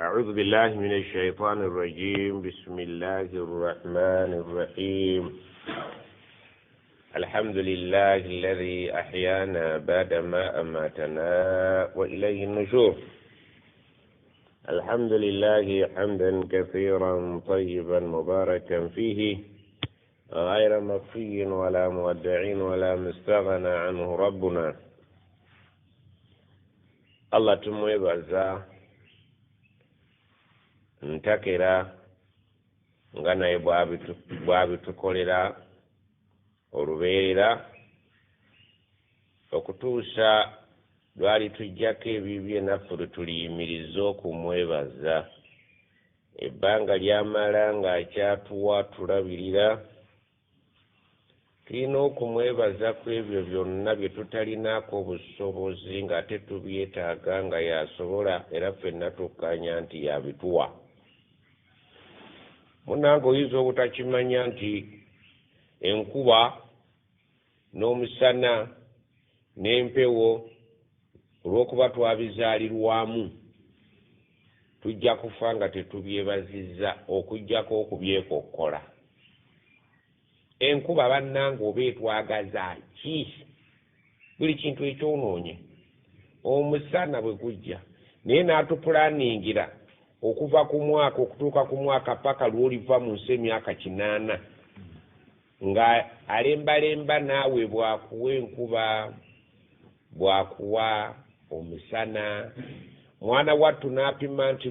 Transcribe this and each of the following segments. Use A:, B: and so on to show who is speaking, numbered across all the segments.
A: أعوذ بالله من الشيطان الرجيم. بسم الله الرحمن الرحيم. الحمد لله الذي أحيانا بعدما أماتنا وإليه النشور. الحمد لله حمدا كثيرا طيبا مباركا فيه غير مكفي ولا مودع ولا مستغنى عنه ربنا. الله تموي بزا ntakera nga naye bwabitukolera olubeerera okutuusa lwali tujjako ebibye naffe lwetuliyimiriza okumwebaza. Ebbanga lyamala ng'akyatuwa tulabirira, tulina okumwebaza ku ebyo byonna bye tutalinaako obusobozi ng'ate tubyetaaga nga yasobola era ffenna tukkanya nti yabituwa. Munnange oyinza obutakimanya nti enkuba n'omusana n'empewo olw'okuba twabizaalirwamu tujja kufa nga tetubyebazizza okuggyako okubyekokkola. Enkuba bannange oba etwagaza ki? Buli kintu ekyonoonye. Omusana bwe gujja naye n'atupulaningira okuva ku mwaka okutuuka ku mwaka paka lw'oliva mu nsi emyaka 8 nga alembalemba naawe bwakuwa enkuba bwakuwa omusana. Mwana wattu n'apima nti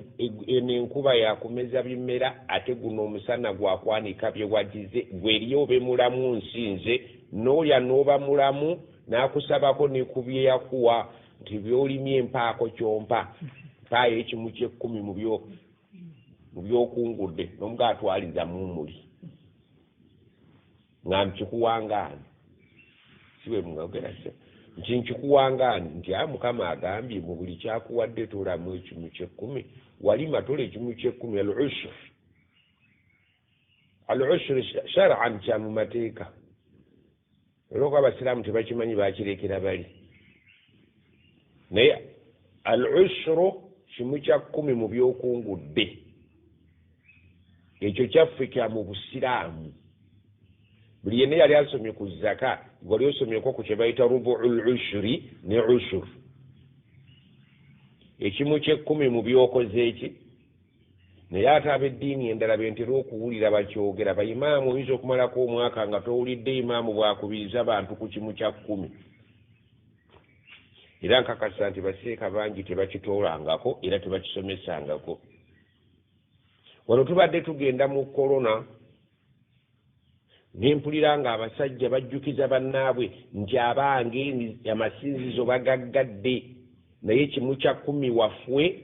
A: enkuba yakumeza bimera ate guno omusana gwakwanika bye wagize gweriyo obe mulamu nsinze n'olya n'oba mulamu n'akusabako ne ku bye yakuwa nti by'olimye empaako kyompa mpaayo ekimu ky'ekkumi mu by'okungudde n'omuga atwaliza mumuli nga nkikuwangaani siwe mugagera se nti nkikuwangaani nti Mukama agambye mu buli kyakuwadde tolamu ekimu ky'ekkumi. Walima tola ekimu ky'ekkumi. Al-ushur shar'an kya mu mateeka. Olw'okuba abasiraamu tebakimanyi bakirekera bali. Naye al-ushuru kimu kya 10 mu by'okungudde. Ekyo kyaffe kya mu busiraamu. Buli yenna yali asomye ku zaka gwali osomyeko ku kye bayita rubu'ul ushri ne ushur. Ekimu ky'ekkumi mu byokoze eki. Naye ate ab'eddiini endala bentera okuwulira bakyogera. Bayimaamu oyinza okumalako omwaka nga towulidde imaamu bwakubiriza abantu ku kimu kya 10. Era nkakasa nti baseeka bangi tebakitoolangako era tebakisomesangako. Wano tubadde tugenda mu korona nempulira nga abasajja bajjukiza bannaabwe nti abange amasinzizo bagaggadde naye kimu kya 10 wafwe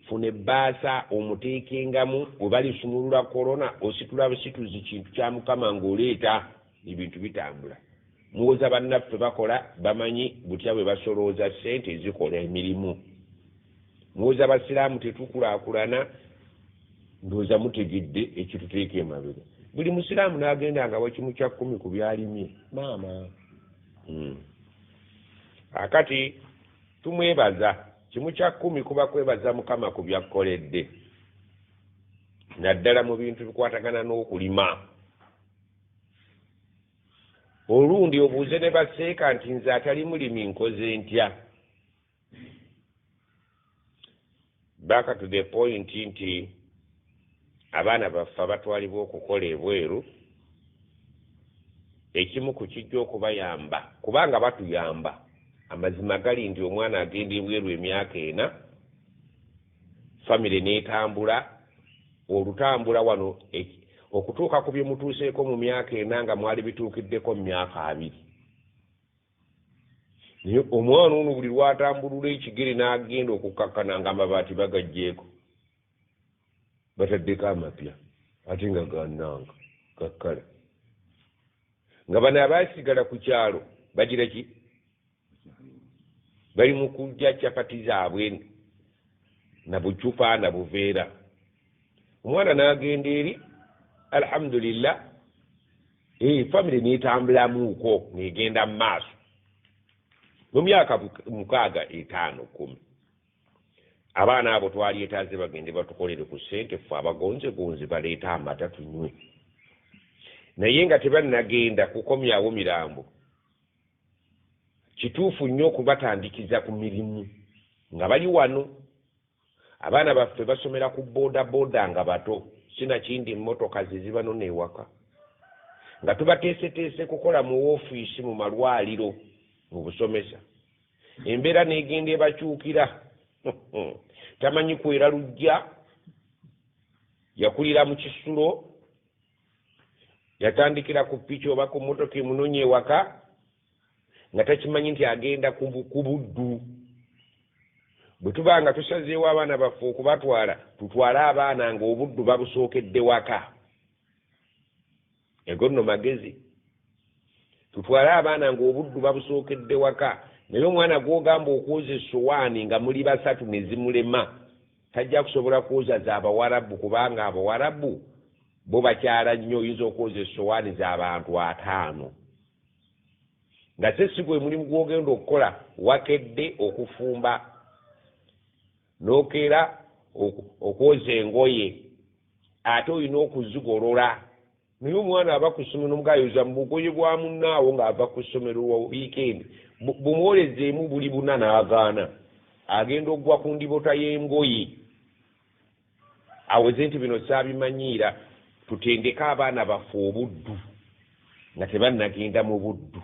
A: funa ebbaasa omuteekengamu we balisumulula korona ositula busituzi kintu kya Mukama ng'oleeta ebintu bitambula. Muwoza bannaffe bakola bamanyi butya bwe basolooza ssente ezikola emirimu. Muwoza basiraamu tetukulaakulana ndowooza mutegedde ekituteeka emabega. Buli musiraamu n'agenda nga wakimu kya 10 ku byalimye maama. Akati tumwebaza kimu kya 10 kuba kwebaza Mukama ku byakkoledde naddala mu bintu bikwatagana n'okulima. Olundi obuuze ne baseeka nti nze atali mulimi nkoze ntya. Back to the point nti abaana baffe abatwalibwa okukola ebweru ekimu ku kijja okubayamba kubanga batuyamba. Amazima gali nti omwana agenda ebweru emyaka 4 famire n'etambula olutambula wano okutuuka ku bye mutuuseeko mu myaka 4 nga mwali bituukiddeko mu myaka 2. Naye omwana ono buli lwatambulula ekigere n'agenda okukakkana nga amabaati bagagjeeko bataddeko amapya ate nga gannanga gakkala. Nga bano abaasigala ku kyalo bagira ki? Bali mu kujja capati zaabwe na bucupa na buveera. Omwana n'agenda eri alhamdulillah famire n'etambulamuuko n'egenda mu maaso mu myaka 6, 5, 10. abaana abo twaleetaaze bagende batukolere ku ssente ffe abagonzegonze baleeta amata tunywe naye nga tebannagenda kukomyawo mirambo kituufu nnyo okubatandikiza ku mirimu nga bali wano abaana baffe basomera ku boodabooda nga bato sinakindi emmotoka ze ziba no neewaka nga tubateeseteese kukola mu woofiisi mu malwaliro mu busomesa embeera n'egenda ebakyukira tamanyi kwera lujja yakulira mu kisulo yatandikira ku piki oba ku mmotoka emunonye ewaka nga takimanyi nti agenda ku buddu bwe tuba nga tusazeewo abaana baffe okubatwala tutwale abaana nga obuddu babusookedde waka ego nno magezi tutwale abaana nga obuddu babusookedde waka naye omwana gw'ogamba okwoza essowaani nga muli basatu ne zimulema tajja kusobola kwoza z'abawarabu kubanga abawarabu bo bakyala nnyo oyinza okwoza essowaani z'abantu 5 nga se si gwe mulimu gw'ogenda okukola wakedde okufumba n'okeera okwoza engoye ate olina okuzigolola naye omwana aba ku ssomero n'omugayoza mu bugoye bwa munnaawo ng'ava ku ssomero wa wiikendi bumwolezeemu buli buna n'agaana agenda okugwa ku ndibota y'engoye aweze nti bino saabimanyiira tutendeka abaana baffe obuddu nga tebannagenda mu buddu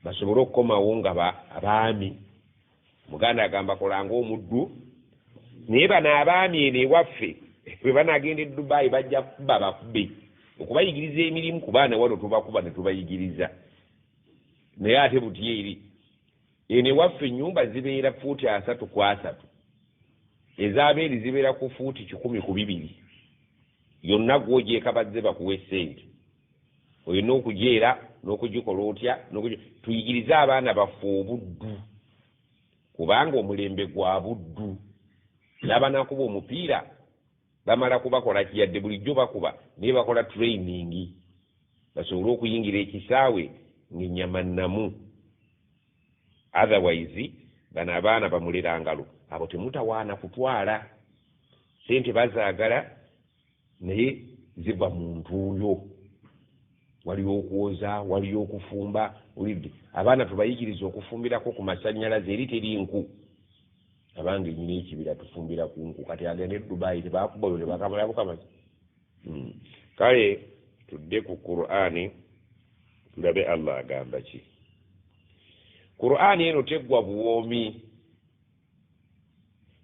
A: basobole okukomawo nga abaami muganda agamba kolanga omuddu naye bano abaami eno ewaffe bwe banagenda e Dubai bajja kuba bakube okubayigiriza emirimu ku baana wano tubakuba ne tubayigiriza naye ate buti eri eno ewaffe ennyumba zibeera fuuti 3 ku 3 ez'abeeri zibeera ku fuuti 100 ku 2 yonna gw'ogyeka bazze bakuwa essente olina okugyera n'okugikola otya tuyigirize abaana baffe obuddu kubanga omulembe gwa buddu n'abanakuba omupiira bamala kubakola kiyadde bulijjo bakuba naye bakola training basobole okuyingira ekisaawe ng'ennyama nnamu otherwise bano abaana bamulera ngalo abo temutawaana kutwala sente bazaagala naye ziva mu ntuuyo waliyo okwoza waliyo okufumba olidde abaana tubayigiriza okufumbirako ku masannyalaze eri teri nku abanga enyina ekibira tufumbira ku nku kati agenda e Dubai tebakubayo tebakamalabukamazi kale tudde ku Qur'ani tulabe Allah agamba ki Qur'ani eno teggwa buwoomi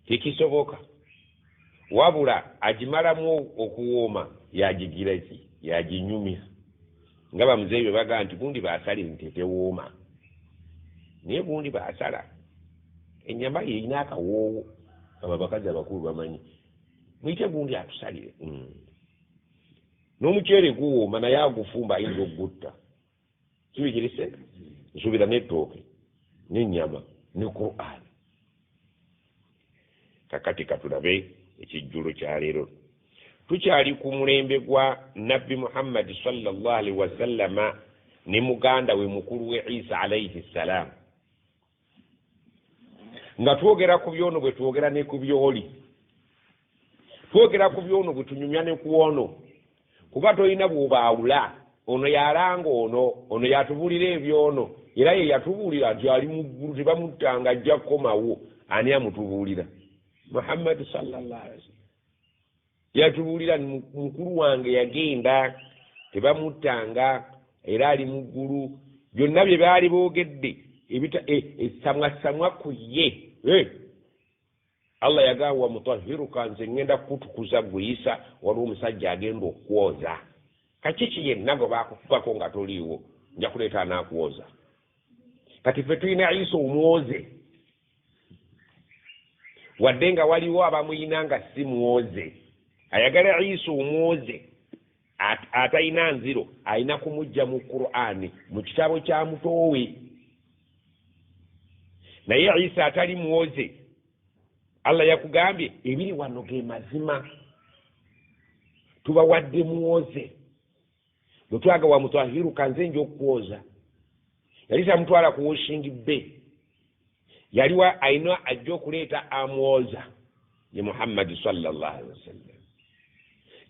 A: tekisoboka wabula agimalamu okuwooma yagigira ki yaginyumya nga bamuzeeyi bwe bagaa nti gundi baasala ente tewooma naye gundi baasala ennyama yerina akawoowo abo abakazi abakulu bamanyi muyite gundi atusalire n'omuceere guwooma naye agufumba ayinza okugutta kibikirise nsuubira n'ettooke n'ennyama ne Qur'an kakati katulabe ekijjulo kya leero tukyali ku mulembe gwa nabbi Muhammad sallallahu alaihi wasallama ne muganda we mukulu we Isa alayhi salam nga twogera ku byono bwe twogera ne ku byoli twogera ku byono bwe tunyumya ne ku ono kuba tolina bw'obaawula ono yalanga ono yatubulira ebyono era ye yatubuulira nti ali mu ggulu tebamuttanga ajja kukomawo ani amutubuulira Muhammad sallallahu alaihi wasallam yatubuulira mukulu wange yagenda tebamuttanga era ali mu ggulu byonna bye baali boogedde esamwasamwa ku ye Allah yagamba mutahhiruka nze ngenda kutukuza gwe Isa waliwo omusajja agenda okwoza kakiki yenna gwe bakukubako nga toliiwo nja kuleeta anaakuwoza kati ffe tulina Isa omwoze wadde nga waliwo abamuyina nga si mwoze ayagala Isa omwoze atalina nziro alina kumujja mu Qur'ani mu kitabo kya mutoowe naye Isa atali mwoze Allah yakugambye ebiri wano ge mazima tubawadde mwoze lutwaga wa mutwahiru kanze njo okwoza yali tamutwala ku washing bay yaliwa aina ajja okuleeta amwoza ye Muhammad sallallahu alaihi wasallam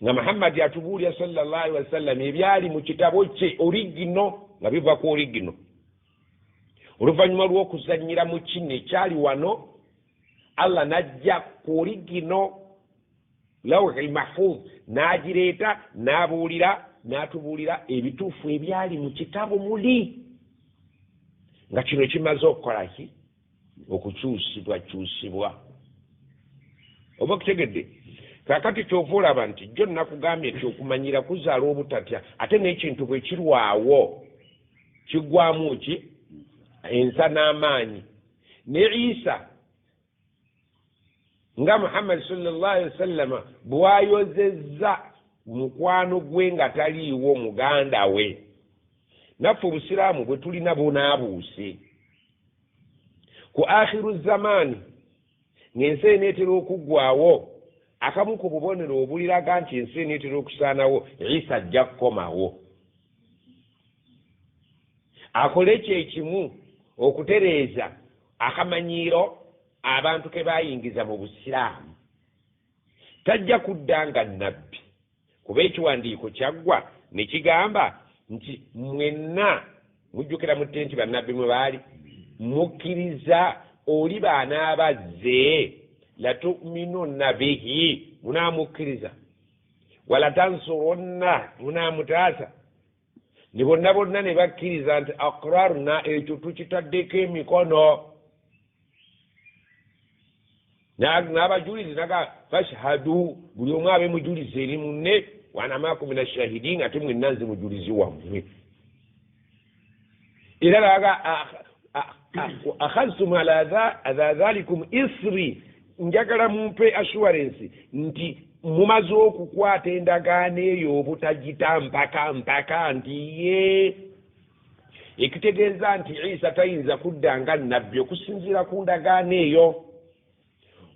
A: nga Muhammad atubuulira sallallahu alaihi wasallam ebyali mu kitabo kye origino nga biva ku origino oluvannyuma lw'okuzannyira mu kino ekyali wano Allah najja ku origino lawhil mahfuz n'agireeta n'atubuulira ebituufu ebyali mu kitabo muli nga kino kimaze okukola ki okukyusibwa oba okutegedde kakati kyova olaba nti jjo nakugambye nti okumanyira kuzaala obutatya ate n'ekintu bwe kirwawo kiggwamu ki ensa n'amaanyi ne Isa nga Muhammad sallallahu alaihi wasallam bwayozezza mukwano gwe nga taliiwo muganda we naffe obusiraamu bwe tulina bunaabuuse ku akhiru zamani ng'ensi eneetera okuggwawo akamu ku bubonero obuliraga nti ensi eneetera okusaanawo Isa ajja kukomawo akole ekyo ekimu okutereeza akamanyiiro abantu ke bayingiza mu busiraamu tajja kudda nga nnabbi kuba ekiwandiiko kyaggwa ne kigamba nti mwenna mujjukira mutte nti bannabbi mwe baali mukkiriza oli baanaabazze latuminunna bihi munaamukkiriza wala tansurunna munaamutaasa ne bonna ne bakkiriza nti akrarna ekyo tukitaddeko emikono n'abajulizi naga fashhadu buli omu abe mujulizi eri munne wana maakum mina shahidin ate mwenna nze mujulizi wammwe era laga akhadhtum ala dhalikum isri njagala mumpe assurance nti mumaze okukwata endagaano eyo obutagitampaka nti ye ekitegeeza nti Isa tayinza kudda nga nnabbi okusinziira ku ndagaano eyo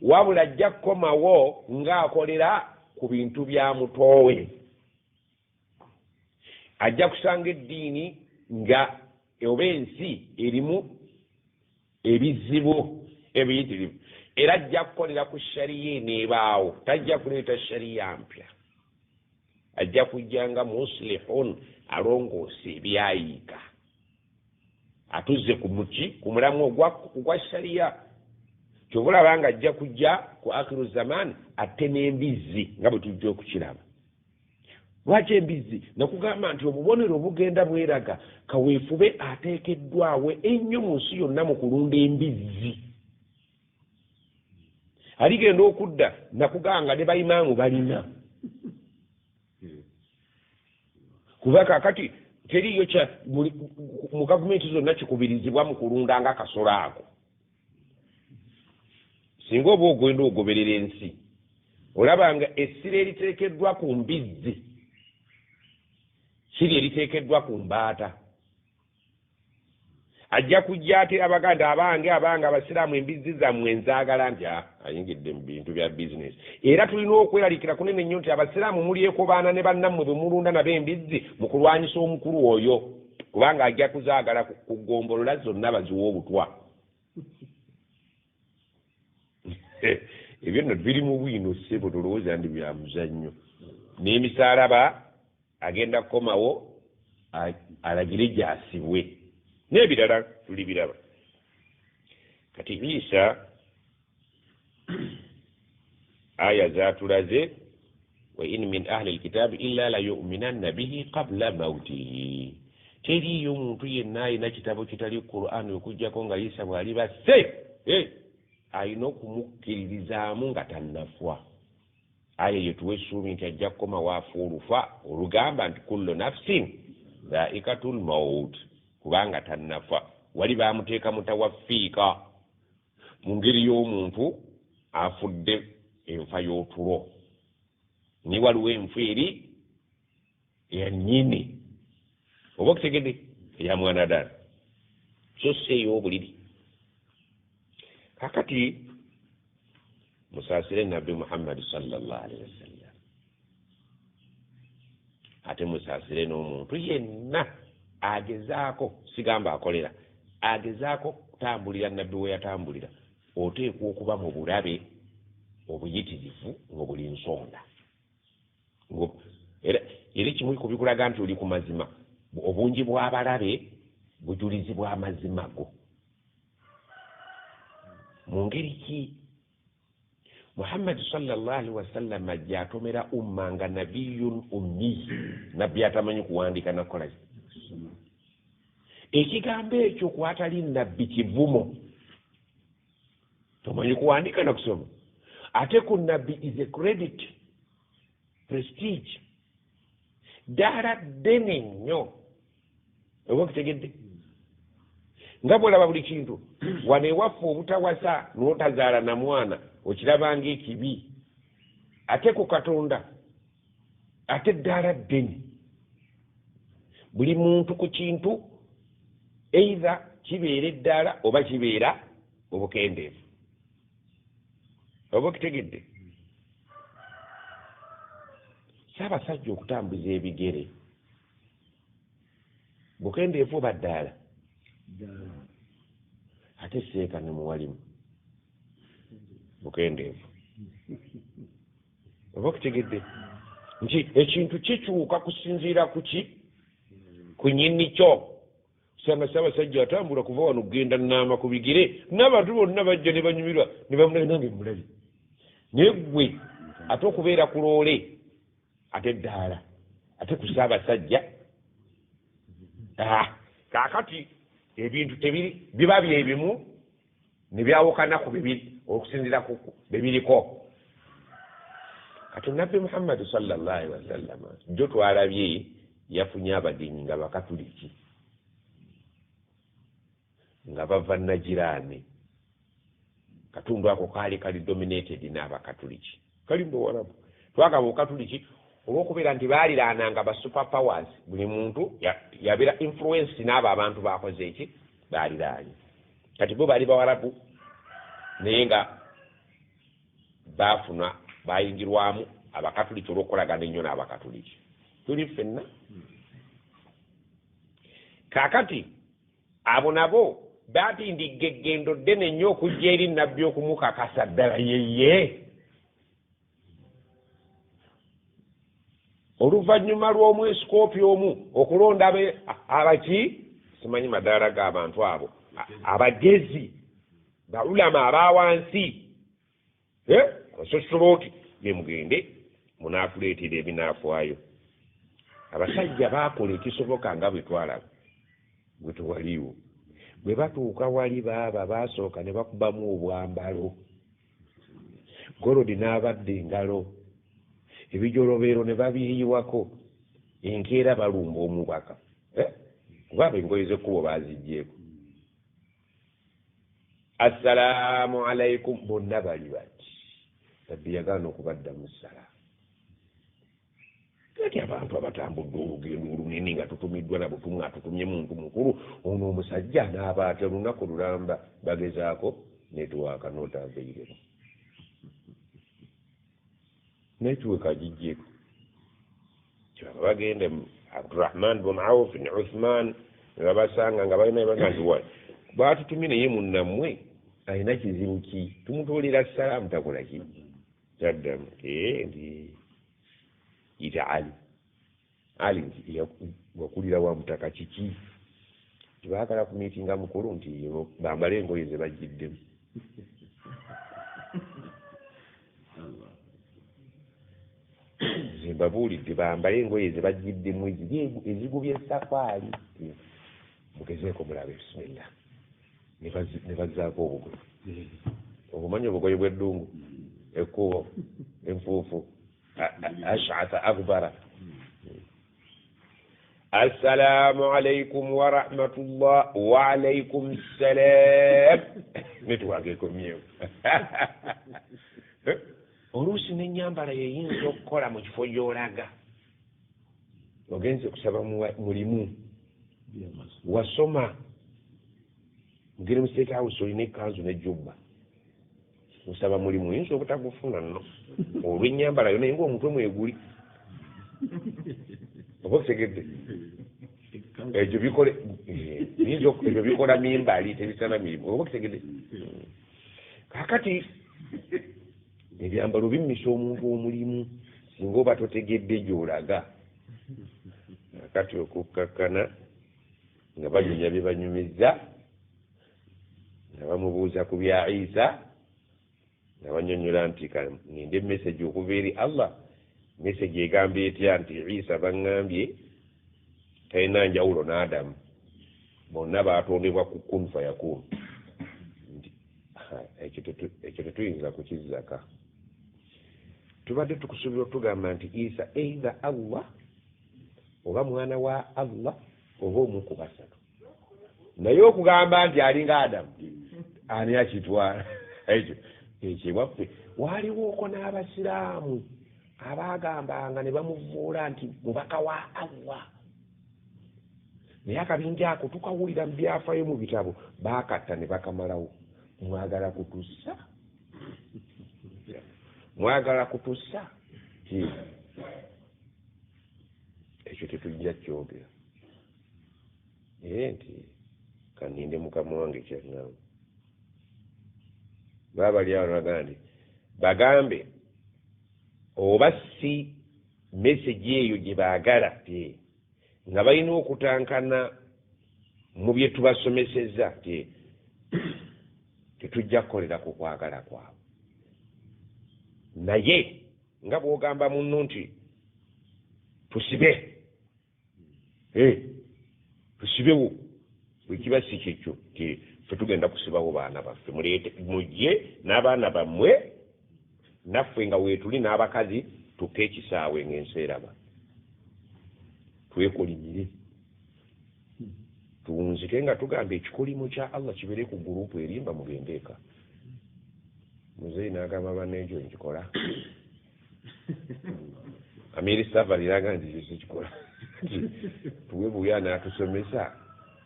A: wabula ajja kukomawo ng'akolera ku bintu bya mutoowe ajja kusanga eddiini nga oba ensi erimu ebizibu ebiyitirivu era ajja kukolera ku shariya eneebaawo tajja kuleeta shariya mpya ajja kujja nga muslihun alongoose ebyayiika atuzze ku muki ku mulamu ogwa shariya kyobulaba nga ajja kujja ku akhiru zaman ate n'embizzi nga bwe tujja okukiraba lwaki embizzi nakugamba nti obubonero bugenda bweraga kaweefube ateekeddwawe ennyo mu nsi yonna mu kulunda embizzi aligenda okudda nakuganga ne bayimaamu balina kuba kakati teriyo mu gavumenti zonna kikubirizibwa mu kulunda nga kasolo ako singa oba ogenda ogoberera ensi olabanga essira eriteekeddwa ku mbizzi kiri eriteekeddwa ku mbaata ajja kujja ate abaganda abanga abasiraamu embizzi zammwe nzaagala nti ayingidde mu bintu bya bizinesi era tulina okweraliikira kunene nnyo nti abasiraamu mulyeko baana ne bannammwe bwe mulunda nabo embizzi mu kulwanyisa omukulu oyo kubanga ajja kuzaagala kugombolola zonna baziwa obutwa ebyo nno biri mu bwino ssebo tolowooza ndi bya muzannyo n'emisaalaba agenda kukomawo alagire gyasibwe n'ebirala tuli biraba kati Isa aya zaatulaze wa in min ahli alkitabi illa la yu'minanna bihi qabla mautihi teriyo omuntu yenna alina kitabo kitali Qur'ani okujjako nga Isa bw'ali basse alina okumukkiririzaamu nga tannafa aya yetuwa essuubi nti ajja kukoma waafa olufa olugamba nti kullu nafsin dhaikatul maut kubanga tannafa wali baamuteeka mutawaffiika mu ngeri y'omuntu afudde enfa y'otulo ni waliwo enfa eri eya nnyini oba okutegedde eya mwanadaala so si ey'obuliri kakati musaasire nabbi Muhammad sallallahu alaihi wasallam ate musaasire n'omuntu yenna agezaako sigamba akolera agezaako kutambulira nabbi we yatambulira oteekwa okuba mu bulabe obuyitirivu ng'obuli nsonda era kimu ku bikulaga nti oli ku mazima obungi bw'abalabe bujulizi bw'amazima go mu ngeri ki muhammadi sallallahu alaihi wasallam ajja atomera umma nga nabiyun ummi nabbi atamanyi kuwandika nakola ekigambo ekyo kwatali nabbi kivumo tomanyi kuwandika na kusoma ate ku nabbi is a credit prestige ddala ddene nnyo oba okitegedde nga bwolaba buli kintu wano ewaffe obutawasa n'otazaala na mwana okiraba ng'ekibi ate ku katonda ate ddala ddene buli muntu ku kintu eitha kibeera eddaala oba kibeera obukendeevu oba okitegedde saabasajja okutambuza ebigere bukendeevu oba ddaala ate seeka ne muwalimu bukendeevu oba okitegedde nti ekintu kikyuka kusinziira kuki ku nnyini kyo usanga saabasajja atambula kuva wano kugenda naama ku bigere n'abantu bonna bajja ne banyumirwa ne bamulabe nange mulabi naye gwe ate okubeera ku loole ate ddaala ate ku saabasajja kaakati ebintu tebiri biba byebimu ne byawukana ku bibiri okusinziira ku bibiriko kati nabbi muhammadi sallallahu alaihi wasallama jjo twalabye yafunye abagenyi nga bakatuliki nga bava Najiraani katundu ako kaali kali dominated n'abakatuliki kali mbowalabu twagaba obukatuliki olw'okubeera nti baaliraananga ba super powers buli muntu yabeera influence n'abo abantu bakoze eki baaliraanye kati bo baali bawalabu naye nga baafuna bayingirwamu abakatuliki olw'okukolagana ennyo n'abakatuliki tuli ffenna kaakati abo nabo baatindika eggendo ddene nnyo okujja eri nabbi okumukakasa ddala yeye oluvannyuma lw'omwesikoopi omu okulonda abaki simanyi madaala g'abantu abo abagezi baulama abawansi abasosolooti bemugende munaakuleetera ebinaafwayo abasajja baakola ekisoboka nga bwe twalaba bwe tewaliiwo bwe batuuka wali baaba baasooka ne bakubamu obwambalo golodi n'abadde engalo ebijolobeero ne babiyiwako enkeera balumba omubaka kuba abo engoye z'ekkubo baaziggyeko assalaamu alaikum bonna bali bati nabbi yagaana okubaddamu salaamu kati abantu abatambudde olugendo olunene nga tutumiddwa na butumwa atutumye muntu mukulu ono omusajja n'aba ate olunaku lulamba bagezaako netiwaaka n'otaveiremu netiweka agiggyeko kyaba bagende abdurahman bun auf ne uthman ne babasanga nga balina ebaga nti wa baatutumye naye munnammwe alina kizibu ki tumutuulira salaamu takola ki kyaddamu ndi ita ali nti wakulira wa mutaka kiki tibaagala kumiitinga mukulu nti bambale engoye ze bagiddemu zembabuulidde bambale engoye ze bagiddemu ezigubya esafaali mugezeeko mulabe bisimillah ne bazzaako obugoye obumanyi obugoye bw'eddungu ekkubo enfuufu ash'atha akbara assalaamu alaikum wa rahmatullah wa alaikum salaam netwageeko myewo oluusi n'ennyambala yeyinza okukola mu kifo gy'olaga ogenze kusaba mulimu wasoma mugere mu state house olina ekkanzu n'ejjubba osaba mulimu oyinza obutagufuna nno olw'ennyambala yona naye ngaomutwe mweguli oba okitegedde ekyo bikole ebyo bikola mimbali tebisana mirimu oba kitegedde kakati ebyambalo bimmisa omuntu omulimu singa oba totegedde gy'olaga kakati okukkakkana nga banyumya bye banyumiza nga bamubuuza ku bya Isa nga banyonnyola nti ngende message okuva eri Allah message egambye etya nti Isa baŋŋambye talina njawulo n'Adamu bonna baatondebwa ku kun fayakun ekyo tetuyinza kukizzaka tubadde tukusuubira tugamba nti Isa either Allah oba mwana wa Allah oba omu ku basatu naye okugamba nti alinga Adamu ani akitwala ekyo ekyewaffe waliwooko n'abasiraamu abaagambanga ne bamuvuula nti mubaka wa Allah naye akabinja ako tukawulira mu byafaayo mu bitabo baakatta ne bakamalawo mwagala kutussa ekyo tetujja kyogera nti kaninde mukama wange kyangamba baabali awo nagaa nti bagambe oba si message eyo gye baagala nga balina okutankana mu bye tubasomesezza tetujja kukolera ku kwagala kwabwe naye nga bw'ogamba munno nti tusibe tusibewo bwekiba si kyekyo ffe tugenda kusibawo baana baffe mujje n'abaana bammwe naffe nga weetuli n'abakazi tukke ekisaawe ng'ensi eraba twekolimire tuwunzike nga tugamba ekikolimo kya Allah kibeere ku gurupu erimba mugende eka muzeeyi n'agamba banneekyo nkikola Amiri Safari n'agamba nti sikikola tuwe buya n'atusomesa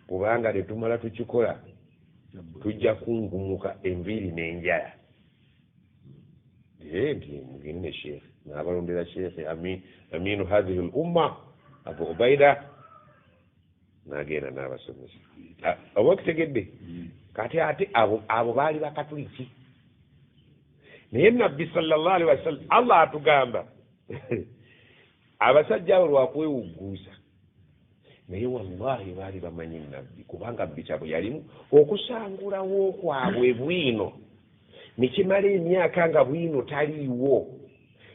A: kubanga ne tumala tukikola tujja kungumuka enviiri n'enjala nti mugende sheekhe n'abalondera sheekhe aminu hadhihi al umma Abu Ubaida n'agenda n'abasomesa oba okitegedde kati ate abo baali bakatuliki naye nabbi sallallahu alaihi wasallam Allah atugamba abasajja abo lwakwewugguusa naye wallahi baali bamanyi nabbi kubanga bitabo yalimu okusangulawo kwabwe bwino nekimala emyaka nga bwino taliiwo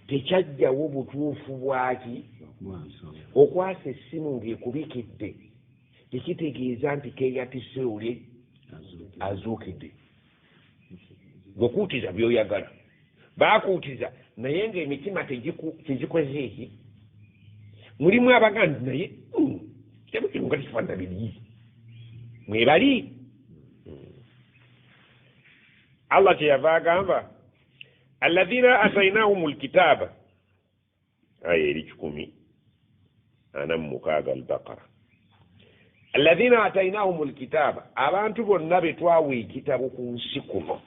A: tekyajjawo butuufu bwaki okwasa essimu ng'ekubikidde tekitegeeza nti keeyatise oli azuukidde gwekuutiza byoyagala baakuutiza naye ng'emitima tegikoze eki mulimu abagandi naye kitabo kino nga tekifaanana biri mwebali Allah kyeyava agamba alladhina atainahum alkitaba aya eri 10 al-Baqara alladhina atainahum alkitaba abantu bonna be twawa ekitabo ku nsi kuno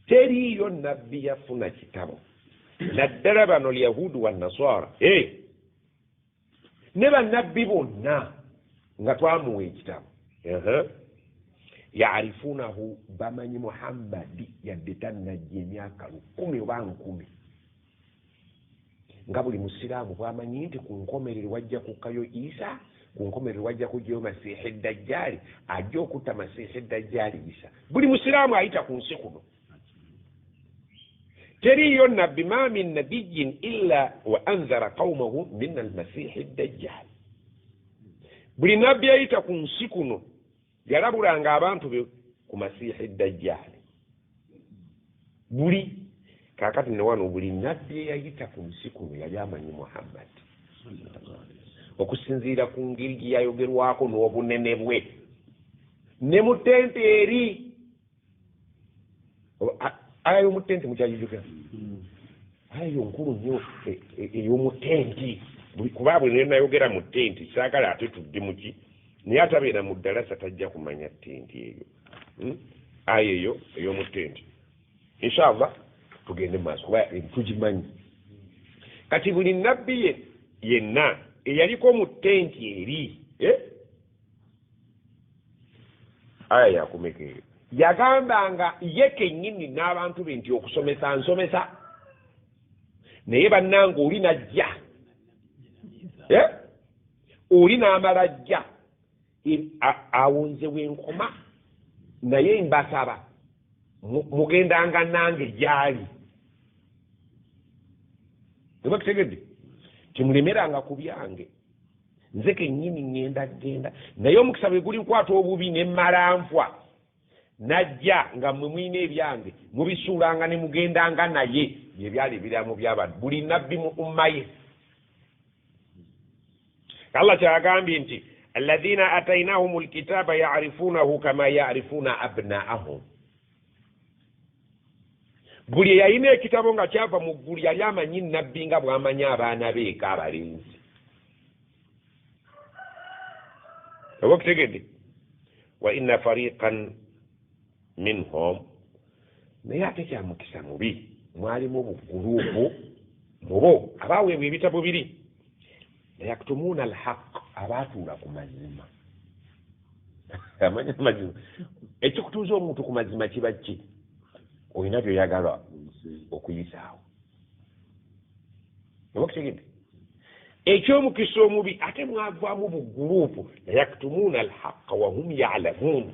A: teriyo nabbi yafuna kitabo naddala bano lyahudu wannasara ne bannabbi bonna nga twamuwa ekitabo yaarifunahu bamanyi Muhammadi yadde tannajja emyaka 10 oba 10 nga buli musiraamu bwamanyi nti ku nkomerero wajja kukkayo Isa ku nkomerero wajja kujjayo Masiihi Dajjaali ajja okutta Masiihi Dajjaali Isa buli musiraamu ayita ku nsi kuno teriyo nabbi ma min nabiyyin illa wa anzara qawmahu min almasiihi Dajjaali buli nabbi ayita ku nsi kuno yalabulanga abantu be ku Masiihi Dajjaali buli kakati ne wano buli nabbi eyayita ku nsi kuno yali amanyi Muhammad okusinziira ku ngeri gye yayogerwako n'obunene bwe ne mu ttente eri aya y'omu ttente mukyagijukira aya yonkulu nnyo ey'omu ttenti kuba bwe nayogera mu ttenti saagala ate tudde muki naye atabeera mu ddalasa tajja kumanya ttenti eyo aya eyo ey'omu ttenti inshallah tugende maaso kuba tugimanyi kati buli nabbi ye yenna eyaliko mu ttenti eri aya yakumeke yagambanga ye kennyini n'abantu be nti okusomesa nsomesa naye bannanga oli najja oli n'amala ajja awonze wenkoma naye mbasaba mugendanga nange gyali ebakitegedde timulemeranga ku byange nze kennyini ŋŋenda genda naye omukisa bwe guli nkwata obubi ne mmalanfwa najja nga mmwe mwina ebyange mubisuulanga ne mugendanga naye byebyali ebiramu by'abantu buli nabbi mu ummaye Allah kyagambye nti alladhina atainahum alkitaba ya'rifunahu kama ya'rifuna abna'ahum buli eyalina ekitabo nga kyava mu ggulu yali amanyi nabbi nga bw'amanya abaana beeka abalenzi oba okutegedde wa inna fariqan minhum naye ate kyamukisa mubi mwalimu buguluupu mubo abaweebwa ebitabo biri layaktumuuna alhaq abaatuula ku mazima amanya mazima ekikutuuza omuntu ku mazima kiba ki olina byoyagala okuyisaawo oba okutegedde ekyomukisa omubi ate mwavaamu buguluupu layaktumuuna alhaqa wahum yalamuun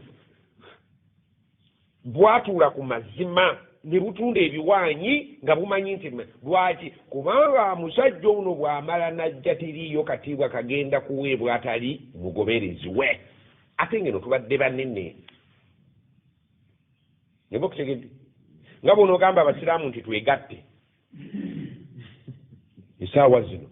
A: bwatuula ku mazima ne butunda ebiwaanyi nga bumanyi nti lwaki kubanga musajja ono bw'amala najja teriiyo katiibwa kagenda kuweebwa atali mugoberezi we ate ngeno tubadde banene neba okutegedde nga bona ogamba abasiraamu nti twegatte esaawa zino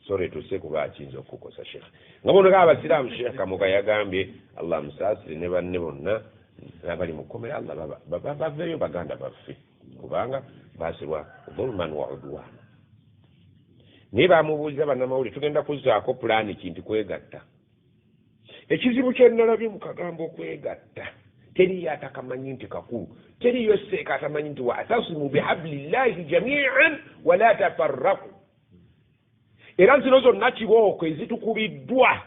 A: sore tuse kuba akiyinza okukosa shekhe nga bona ogamba abasiraamu shekhe kamuga yagambye allah musaasire ne banne bonna abali mukomera allah baveeyo baganda baffe kubanga basirwa dhulman wa udwana naye bamubuuliza bannamawulire tugenda kuzzaako pulaani kinti kwegatta ekizibu kyenalabye mu kagambo okwegatta teriyo atakamanyi nti kakulu teriyo seeka atamanyi nti waatasimu bihablillahi jamian wala tafarraku era zino zonna kibooko ezitukubiddwa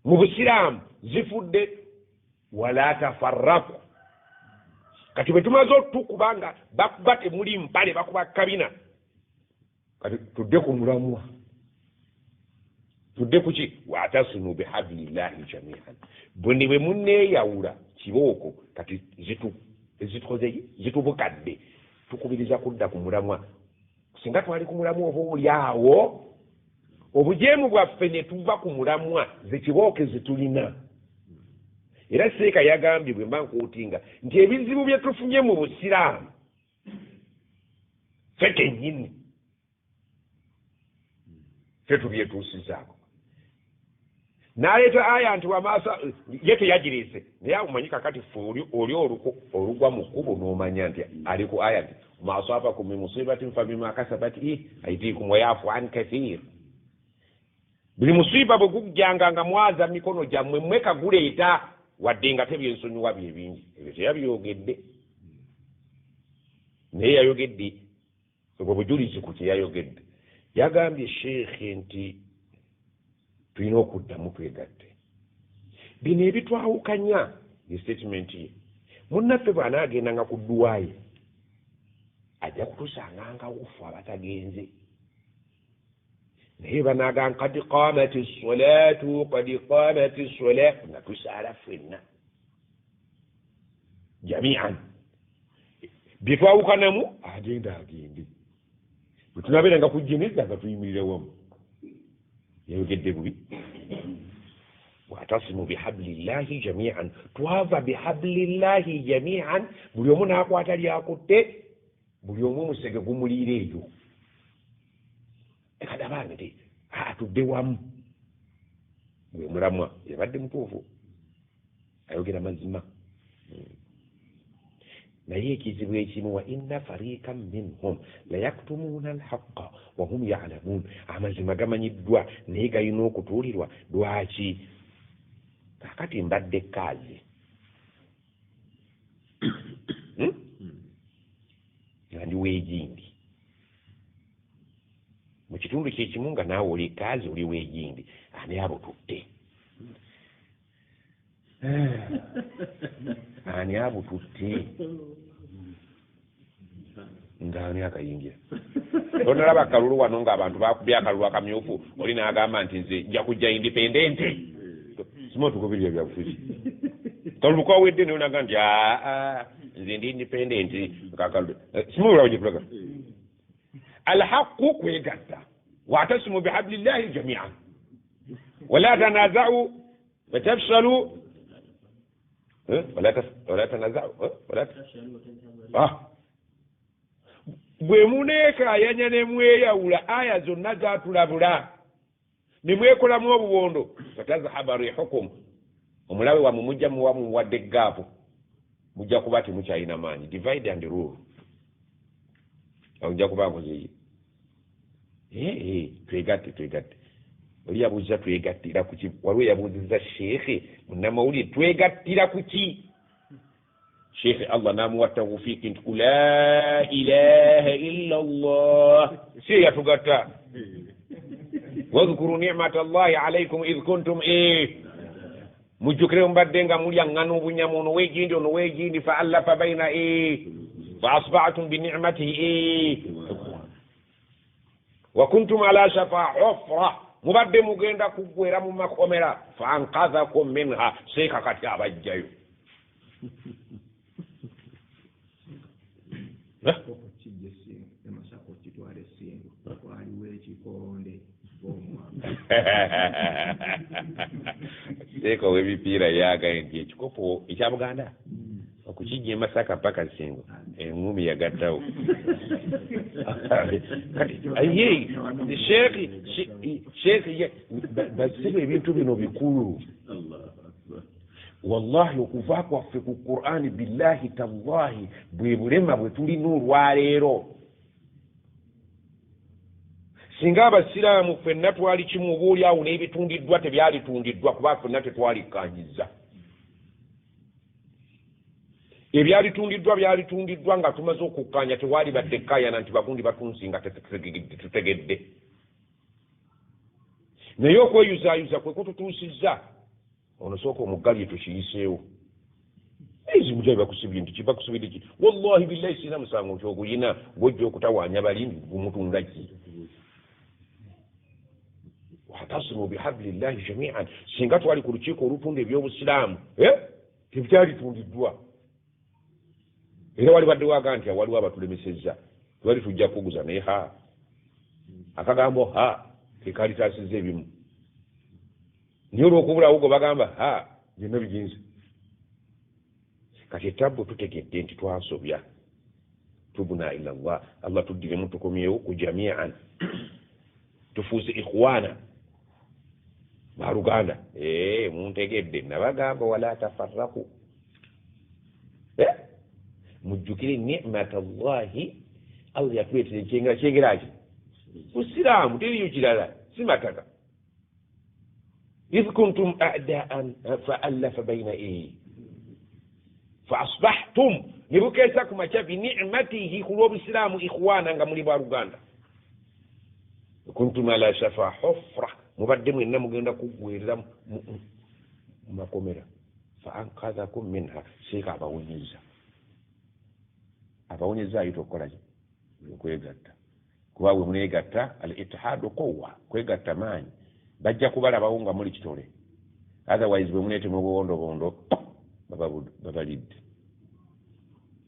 A: mu busiraamu zifudde wala tafarraku kati bwe tumaze otukuba nga bakuba temuli mpale bakuba kabina kati tudde ku mulamwa tudde kuki waatasimu bihablillahi jamian bwe bwe munneeyawula kibooko kati zitubukadde tukubiriza kudda ku mulamwa singa twali ku mulamwa oba oli awo obujeemu bwaffe ne tuva ku mulamwa zekibooke zitulina era seeka yagambye bwe mba nkuutinga nti ebizibu bye tufunye mu busiraamu ffe kennyini ffe tubyetuusizaako n'aleeta aya nti wamaasa ye teyagireese naye omanyi kakati ffe oli olugwa mu kkubo n'omanya nti ali ku aya nti ma asabakum min musibatin fabima kasabat aydikum wa yafu an kathir buli musiba bwe gujjanga nga mwaza mikono gyammwe mweka guleeta wadde nga tebyensonyiwa bye bingi ebyo teyabyogedde naye yayogedde obwo bujulizi ku kyeyayogedde yagambye sheekhe nti tulina okuddamu twegatte bino ebitwawukanya statement ye munnaffe bw'anaagendanga ku dduwaye ajja kutusanganga wufu abatagenze naye banagamba kad qamati ssolatu nga tusaala ffenna jamian byetwawukanamu agende bwe tunabeeranga kujjeniza nga tuyimirire wamu yayogedde bubi watasimu bihablillahi jamian twava bihablillahi jamian buli omu n'akwata lyakutte buli omu musege gumuliira eyo ekadabange nti atudde wamu gwe mulamwa yabadde mutuufu ayogera mazima naye ekizibu ekimu wa inna fariqan minhum layaktumuuna alhaqa wahum yalamuun amazima gamanyiddwa naye galina okutuulirwa lwaki kakati mbadde kaazi nga ndi weegindi kitundu kyekimu nga naawe oli kaazi oli weegindi ani abo tutte ani abo tutte ngaani akayingira onalaba akalulu wano ng'abantu bakubye akalulu akamyufu oli n'agamba nti nze nja kujja independente sima tukubirya byabufuzi kalulu kwawedde naye naga nti nze ndi independente kakalulu simubulawo gyetulaga alhaqu kwegatta watasimu bihablillahi jamian wala tanazau fatafshalu wala tanazau bwe muneekaayanya ne mweyawula aya zonna zaatulabula ne mwekolamu obuwondo fatazhaba rihukum omulabe wammwe mujja muwa muwadde gaapu mujja kuba temukyalina maanyi divide and rule ojja kuba nkozeyi twegatte oli yabuuza twegattira kuki waliwo yabuuzizza sheekhe munnamawulire twegattira kuki sheekhe allah namuwa tawfiiki nti ku la ilaha illa allah si yatugatta wadhkuru nicmata allahi alaikum idh kuntum mujjukire mbadde nga mulya ngano obunyamu ono weegindi ono weegindi fa allafa baina fa asbahatum binicmatihi wa kuntum ala shafa hufra mubadde mugenda kuggwera mu makomera fa ankadhakum minha seeka kati abajjayo seeka ow'ebipiira yaagaye nti ekikopo ekya buganda okukijja emasaka paka Ssengo eŋŋumi yagattawo sheekhi basibe ebintu bino bikulu wallahi okuva kwaffe ku qur'ani billahi tallahi bwe bulema bwe tulina olwaleero singa abasiraamu ffenna twali kimu obaoli awo n'ebitundiddwa tebyalitundiddwa kuba ffenna tetwalikkanyiza ebyalitundiddwa byalitundiddwa nga tumaze okukkanya tewali badde kkayana nti bagundi batunsinga tutegedde naye okweyuzaayuza kwe kututuusizza ono sooka omuggalye tukiyiseewo ezimu gyabe bakusibye nti kibakusibidde ki wallahi billahi sina musango nti oguyina gwojja okutawaanya balindi gumutunda ki watasimu bihablillahi jamian singa twali ku lukiiko olutunda ebyobusiraamu tebyalitundiddwa era wali badde waga nti waliwo abatulemesezza twali tujja kuguza naye akagambo kekalitasiza ebimu naye olwokubulawo go bagamba byonna biginze kati etabbu tutegedde nti twasobya tubuna ila llah allah tuddiremu tukomyewo ku jamian tufuuse ikhwana baluganda muntegedde nabagamba wala tafarraku mujjukire nicmata llahi allah yatuleetera ekyengeraki busiraamu teriyo kirala si mataka idh kuntum a'daan fa'allafa baina fa asbahtum ne bukeesa ku makya binicmatihi ku lw'obusiraamu ikhwana nga muli baluganda kuntum ala shafa hufra mubadde mwenna mugenda kuggwerera mu makomera fa ankadhakum minha seeka abawonyeza ayita okukolaki okwegatta kuba bwe muneegatta al itihadu quwwa kwegatta maanyi bajja kubalabawo nga muli kitole otherwise bwe muneetema obubondobondo babalidde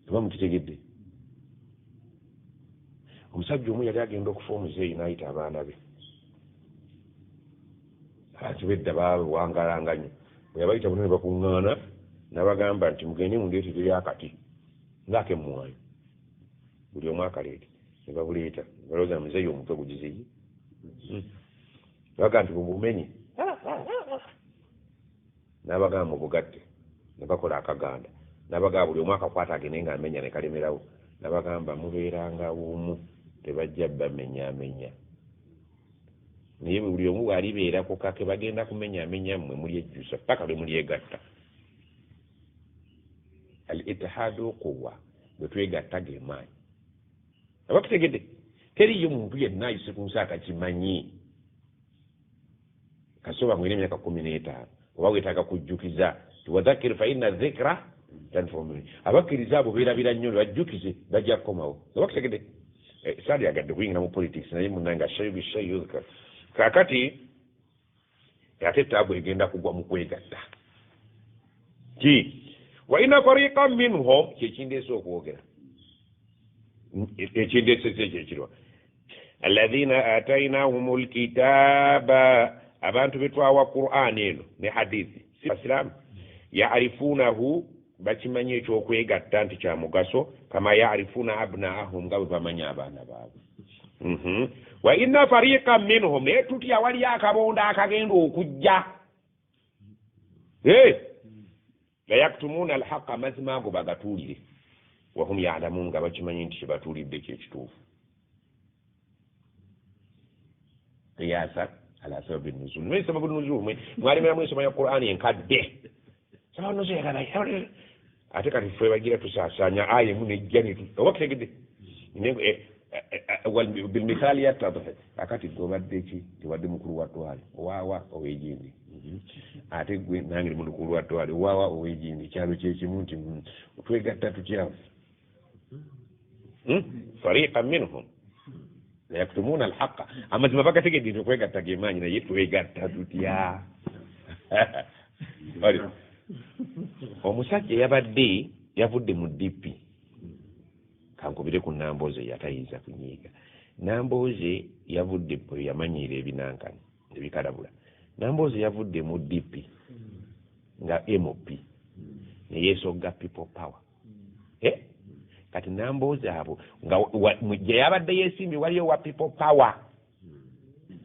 A: oba mukitegedde omusajja omu yali agenda okufa omuzeeyi n'ayita abaana be abantu bedda bawangalanga nnyo bwe yabayita bonna ne bakuŋŋaana n'abagamba nti mugende mundeetereyo akati ngaakemwayo buli omu akaleete ne babuleeta balowooza muzeeyi omutwe gugizeyi baga nti bubumenye n'abagamba mubugatte ne bakola akaganda n'abagamba buli omu akakwata agende ng'amenya ne kalemerawo n'abagamba mubeeranga bumu tebajja bamenyaamenya naye buli omu bw'alibeerako kake bagenda kumenyaamenya mmwe muli ejjusa paka lwe mulyegatta al itihadu quwwa bwe twegatta ge maanyi abakutegedde teriyo muntu yenna ayise ku nsi akakimanyi kasoba mwine emyaka 15 oba wetaaga kujjukiza wadhakkir fa inna dhikra tanfa'u mu'minin abakkiriza abo beerabira nnyo bajjukize bajja kukomawo oba kutegedde saadi yagadde kuyingira mu politics naye munanga shayuka kakati ate taabu egenda kugwa mu kwegatta ki wa inna fariqan minhum kyekindeese okwogera ekindeeseze kyekirwa alladhina atainahum lkitaba abantu betwawa Qur'an eno ne hadithi basiramu yaarifunahu bakimanye ekyokwegatta nti kya mugaso kama yaarifuna abnaahum nga bwe bamanya abaana baabwe wa inna fariqan minhum naye tutya wali akabonda akagenda okujja la yaktumuna alhaqa mazima ago bagatuulire wahum yalamun nga bakimanye nti kyebatuulidde kyekituufu qiyasa ala sababi nuzul mwe sababu nuzul mwalimira mwe soma ya Qur'ani enkadde sababu nuzul yakala ate kati fwe bagira tusaasanya aye mu nejjani tu oba kutegedde bil mithali yatadhhat akati gobadde ki tiwadde mukulu wa twali wawa owejindi ate gwe nange ndi mukulu wa twali wawa owejindi kyalo kyekimu nti twegatta tukyafu fariqan minhum la yaktumuna alhaqa amazima bagategedde okwegatta gemanyi naye twegatta tutya omusajja yabadde yavudde mu DP kankubire ku Nambooze yatayiza kunyiiga Nambooze yavudde yamanyiira ebinankani ebikalabula Nambooze yavudde mu DP nga MOP neyeesogga people power kati Nambooze abo nga gye yabadde yeesimbye waliyo wa people power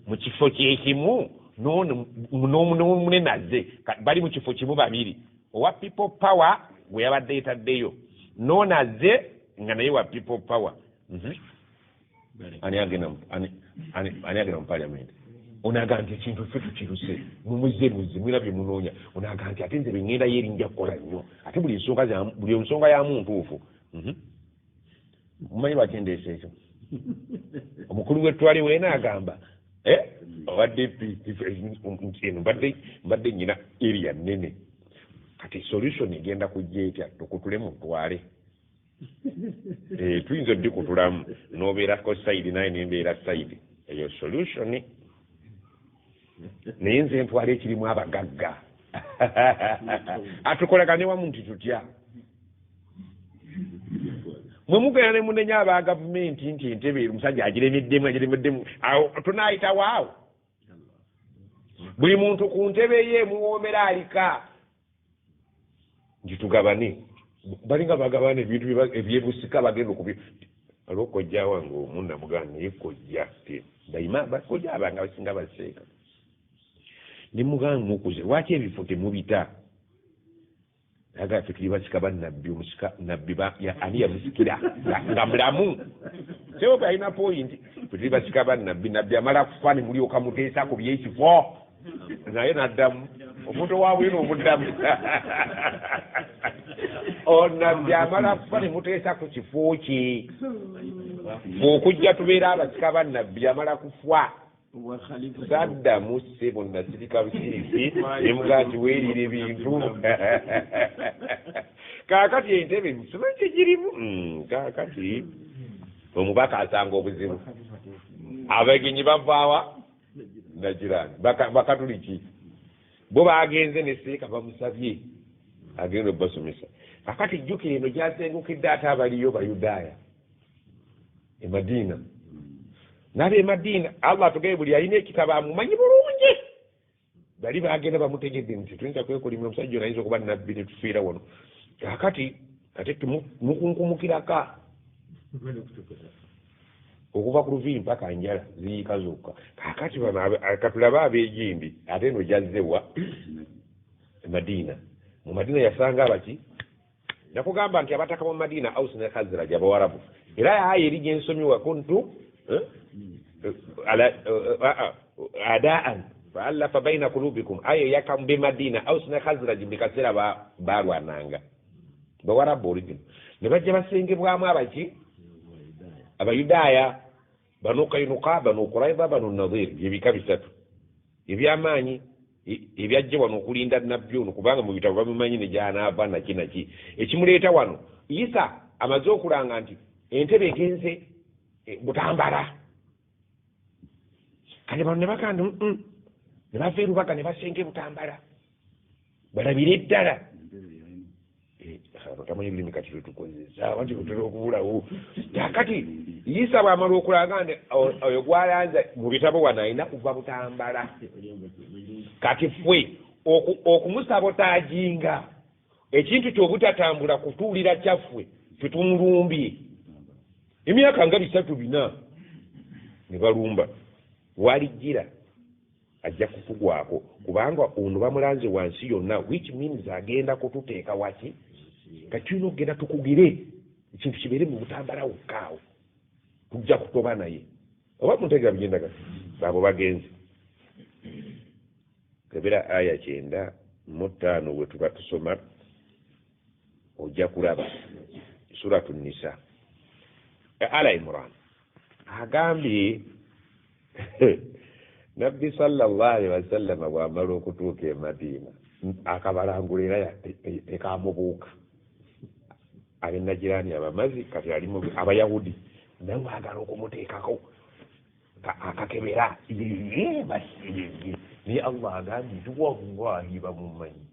A: mu kifo kyekimu n'omunene azze bali mu kifo kimu babiri owa people power gwe yabadde yetaddeyo n'onazze nga naye wa people power ani agenda mu parliament onaga nti ekintu ffe tukiruse mumuze mwirabye munoonya onaga nti ate nze bengenda yerinja kukola nnyo ate buli nsonga ya muntu mumanyi lwakendeesa ekyo omukulu w'ettwale weena agamba obadde mbadde nyina area nnene kati solution egenda kujja etya tukutule mu ttwale tuyinza oddikutulamu n'obeerako side naye nembeera side eyo solution naye nze ntwale ekirimu abagagga atukolagane wamu nti tutya mwe mugenda ne munenya aba gavumenti nti entebe omusajja agiremeddemu awo tunaayita waawo buli muntu ku ntebe ye muwoomera alika nti tugabane balinga bagabane ebintu ebyebusika bagenda okubi olwokojja wange omunna muganda naye kojja daima bakojja abanga basinga baseeka ne muganda mukuze lwaki ebifo temubita aga fikiri basika bannabbi omusika nabbi ani yamusikira nga mulamu sebo alina point fikiri basika bannabbi nabbi amala kufa ne mulyoka muteesa ku byekifo naye naddamu omuntu waabwe n'omuddamu onabbi amala kufa ne muteesa ku kifo kye okujja tubeera abasika bannabbi amala kufa saddamu ssebo nasirika busirisi nemugaa nti weerira ebintu kaakati entebe nsoma kyegirimu kaakati omubaka asanga obuzibu abagenyi bavaawa nagirani bakatuliki bo bagenze neseeka bamusabye agenda obbasomesa kakati jjukira eno gyasengukidde ate abaliyo bayudaaya e Madiina nabe Madiina Allah atugeye buli alina ekitabo amumanyi bulungi bali bagenda bamutegedde nti tuyinza kwekolimira omusajja onayinza okuba nabbi ne tufiira wano kakati ate mukunkumukiraka okuva ku Luviri mpaka Njala ziyiika zokka kakati katulabe ab'egindi ate eno jazzewa Madiina mu Madiina yasanga abaki nakugamba nti abataka mu Madiina Aus ne Khazraj abawarabu era aya eri gyensomye wakuntu adaan faallafa baina kulubikum ayo yakambe Madiina Aus ne Khazraj mu kaseera balwananga bawarabu origino ne bajja basengebwamu abaki abayudaaya banu Kainuka banu Quraiza banu Nadir ebika bisatu ebyamaanyi ebyajja wano okulinda nabbi ono kubanga mu bitabo babimanyi ne gyanaava nakinaki ekimuleeta wano Isa amaze okulanga nti entebe egenze Butambala kale bano ne bagamba ne bava erubaga ne basenga Butambala balabire ddala tamanyi ebirimi kati lwetukozesa wanti kutera okubulawo kakati Isa bwamala okulanga nti oyo gwalanza mu bitabo wano alina kuva Butambala kati ffe okumusabotaginga ekintu kyobutatambula kutuulira kyaffe tetumulumbye emyaka nga 3-4 ne balumba walijjira ajja kutugwako kubanga ono bamulanze wansi yonna which means agenda kututeeka waki katulina okugenda tukugire ekintu kibeere mu Butambala wokkaawo tujja kutoba naye oba muntegeera bigenda kati baabo bagenzi kebera aya 9:5 we tuba tusoma ojja kulaba suratu Nisa Ala Imran agambye Nabbi sallallahu alaihi wasallam bw'amala okutuuka e Madina akabalangulira ekamubuuka abenagirani abamazi kati alimu abayahudi nawe agala okumuteekako akakebera ni Allah agambye nti wallahi bamumanyi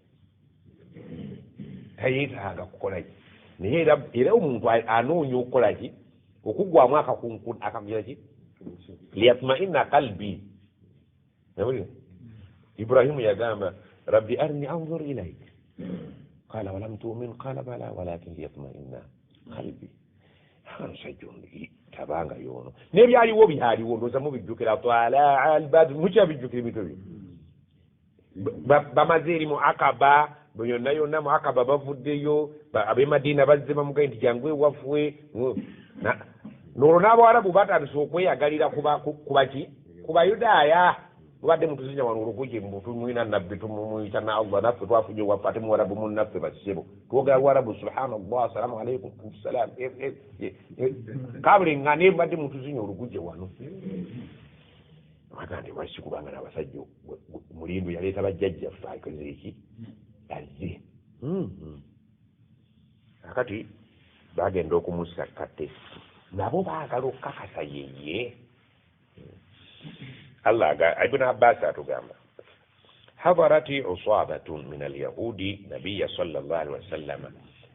A: tayetaaga kukolaki naye era omuntu anoonya okukolaki okugwamu akakugira liyatmaina qalbi Ibrahimu yagamba rabbi arni anzur ilayk qala walam tu'min qala bala walakin liyatmaina qalbi musajja tabanga yono nebyaliwo byaliwo ndoza mubijjukira twala albad mukyabijjukira ebintu byo bamaze eri mu Akaba yonna yonna mu Akaba bavuddeyo ab'e Madina bazze bamugaye nti jangu ewaffe n'olwo n'Abawarabu batandise okweyagalira kubaki ku Bayudaaya mubadde mutuzinya wano olukuki tumwina nabbi tumuyita na Allah naffe twafunye waffe ate muwarabu munnaffe basebo twogera Warabu subhanallah assalamu alaikum salam kabule nga ne mbadde mutuzinya olukuki wano agandi wasi kubanga n'abasajja mulindu yaleeta bajjajjaffe akoze eki azze akati bagenda okumusakkate nabo baagala okukakasa yeye Allah Ibn Abbas atugamba hadarati usabatun min alyahudi nabiyya sallallahu alaihi wasallam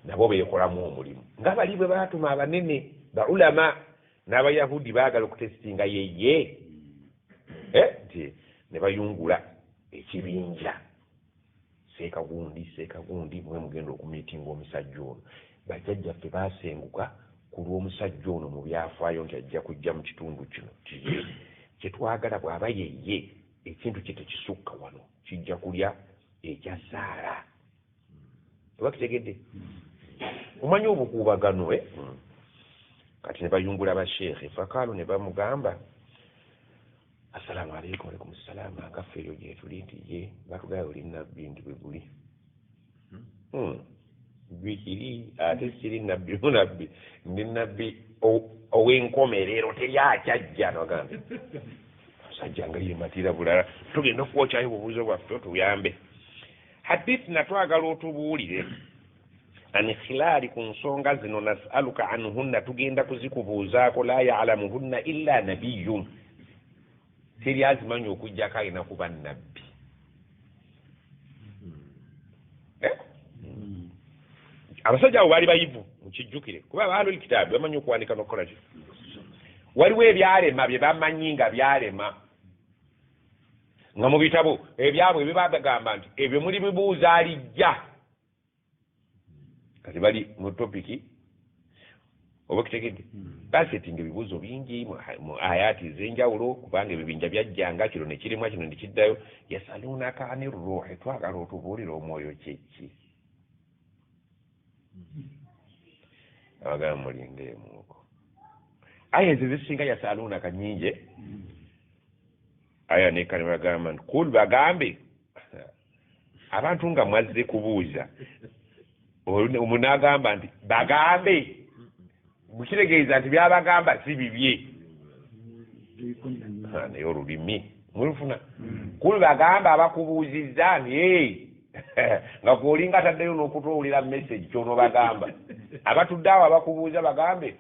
A: nabo beekolamu omulimu nga bali bwe baatuma abanene baulama n'abayahudi baagala okutesitinga yeye nti ne bayungula ekibinja seekagundi mwe mugenda okumiitinga omusajja ono bajjajjaffe baasenguka ku lw'omusajja ono mu byafaayo nti ajja kujja mu kitundu kino kyetwagala bw'aba yeye ekintu kye tekisukka wano kijja kulya ekya Saara oba kitegedde omanyi obukuubagano kati ne bayungula basheekhe fakaalu ne bamugamba assalamu alaikum alaikum salam akaffe eyo gye tuli nti ye batugaya oli nabbi ndi bwe guli gwikiri ate kiri nabbi munabbi ndi nabbi ow'enkomerero teryakyajja nogamba musajja nga yematira bulala tugenda okukwokyayo obubuuzo bwaffe otuyambe hadithi natwagala otubuulire an khilaali ku nsonga zino nasaluka anhunna tugenda kuzikubuuzaako la ya'lamuhunna illa nabiyyun teri azimanyi okujjako alina kuba nabbi abasajja abo baali bayivu mukijjukire kuba baaloli kitaabu bamanyi okuwandika n'okukola ki waliwo ebyalema bye bamanyi nga byalema nga mu bitabo ebyabwe ebyo bagamba nti ebyo muli bibuuza alijja kati bali mu topiki oba kitegedde basetinga ebibuuzo bingi mu ayati ez'enjawulo kubanga ebibinja byajjanga kino ne kirimwa kino ne kiddayo yasalunaka ani ruuhi twagala otubuulire omwoyo kyeki abagamba mulinga emuoko aya ezo zisinga yasalunaka nyingi aya nekale bagamba nti kul bagambe abantu nga mwazze kubuuza omuntu agamba nti bagambe mukitegeeza nti byabagamba si bibye naye olulimi mulufuna kulu bagamba abakubuuzizza nti nga gwolinga ataddeyo n'okutuwulira message kyono bagamba abatudde awo abakubuuza bagambe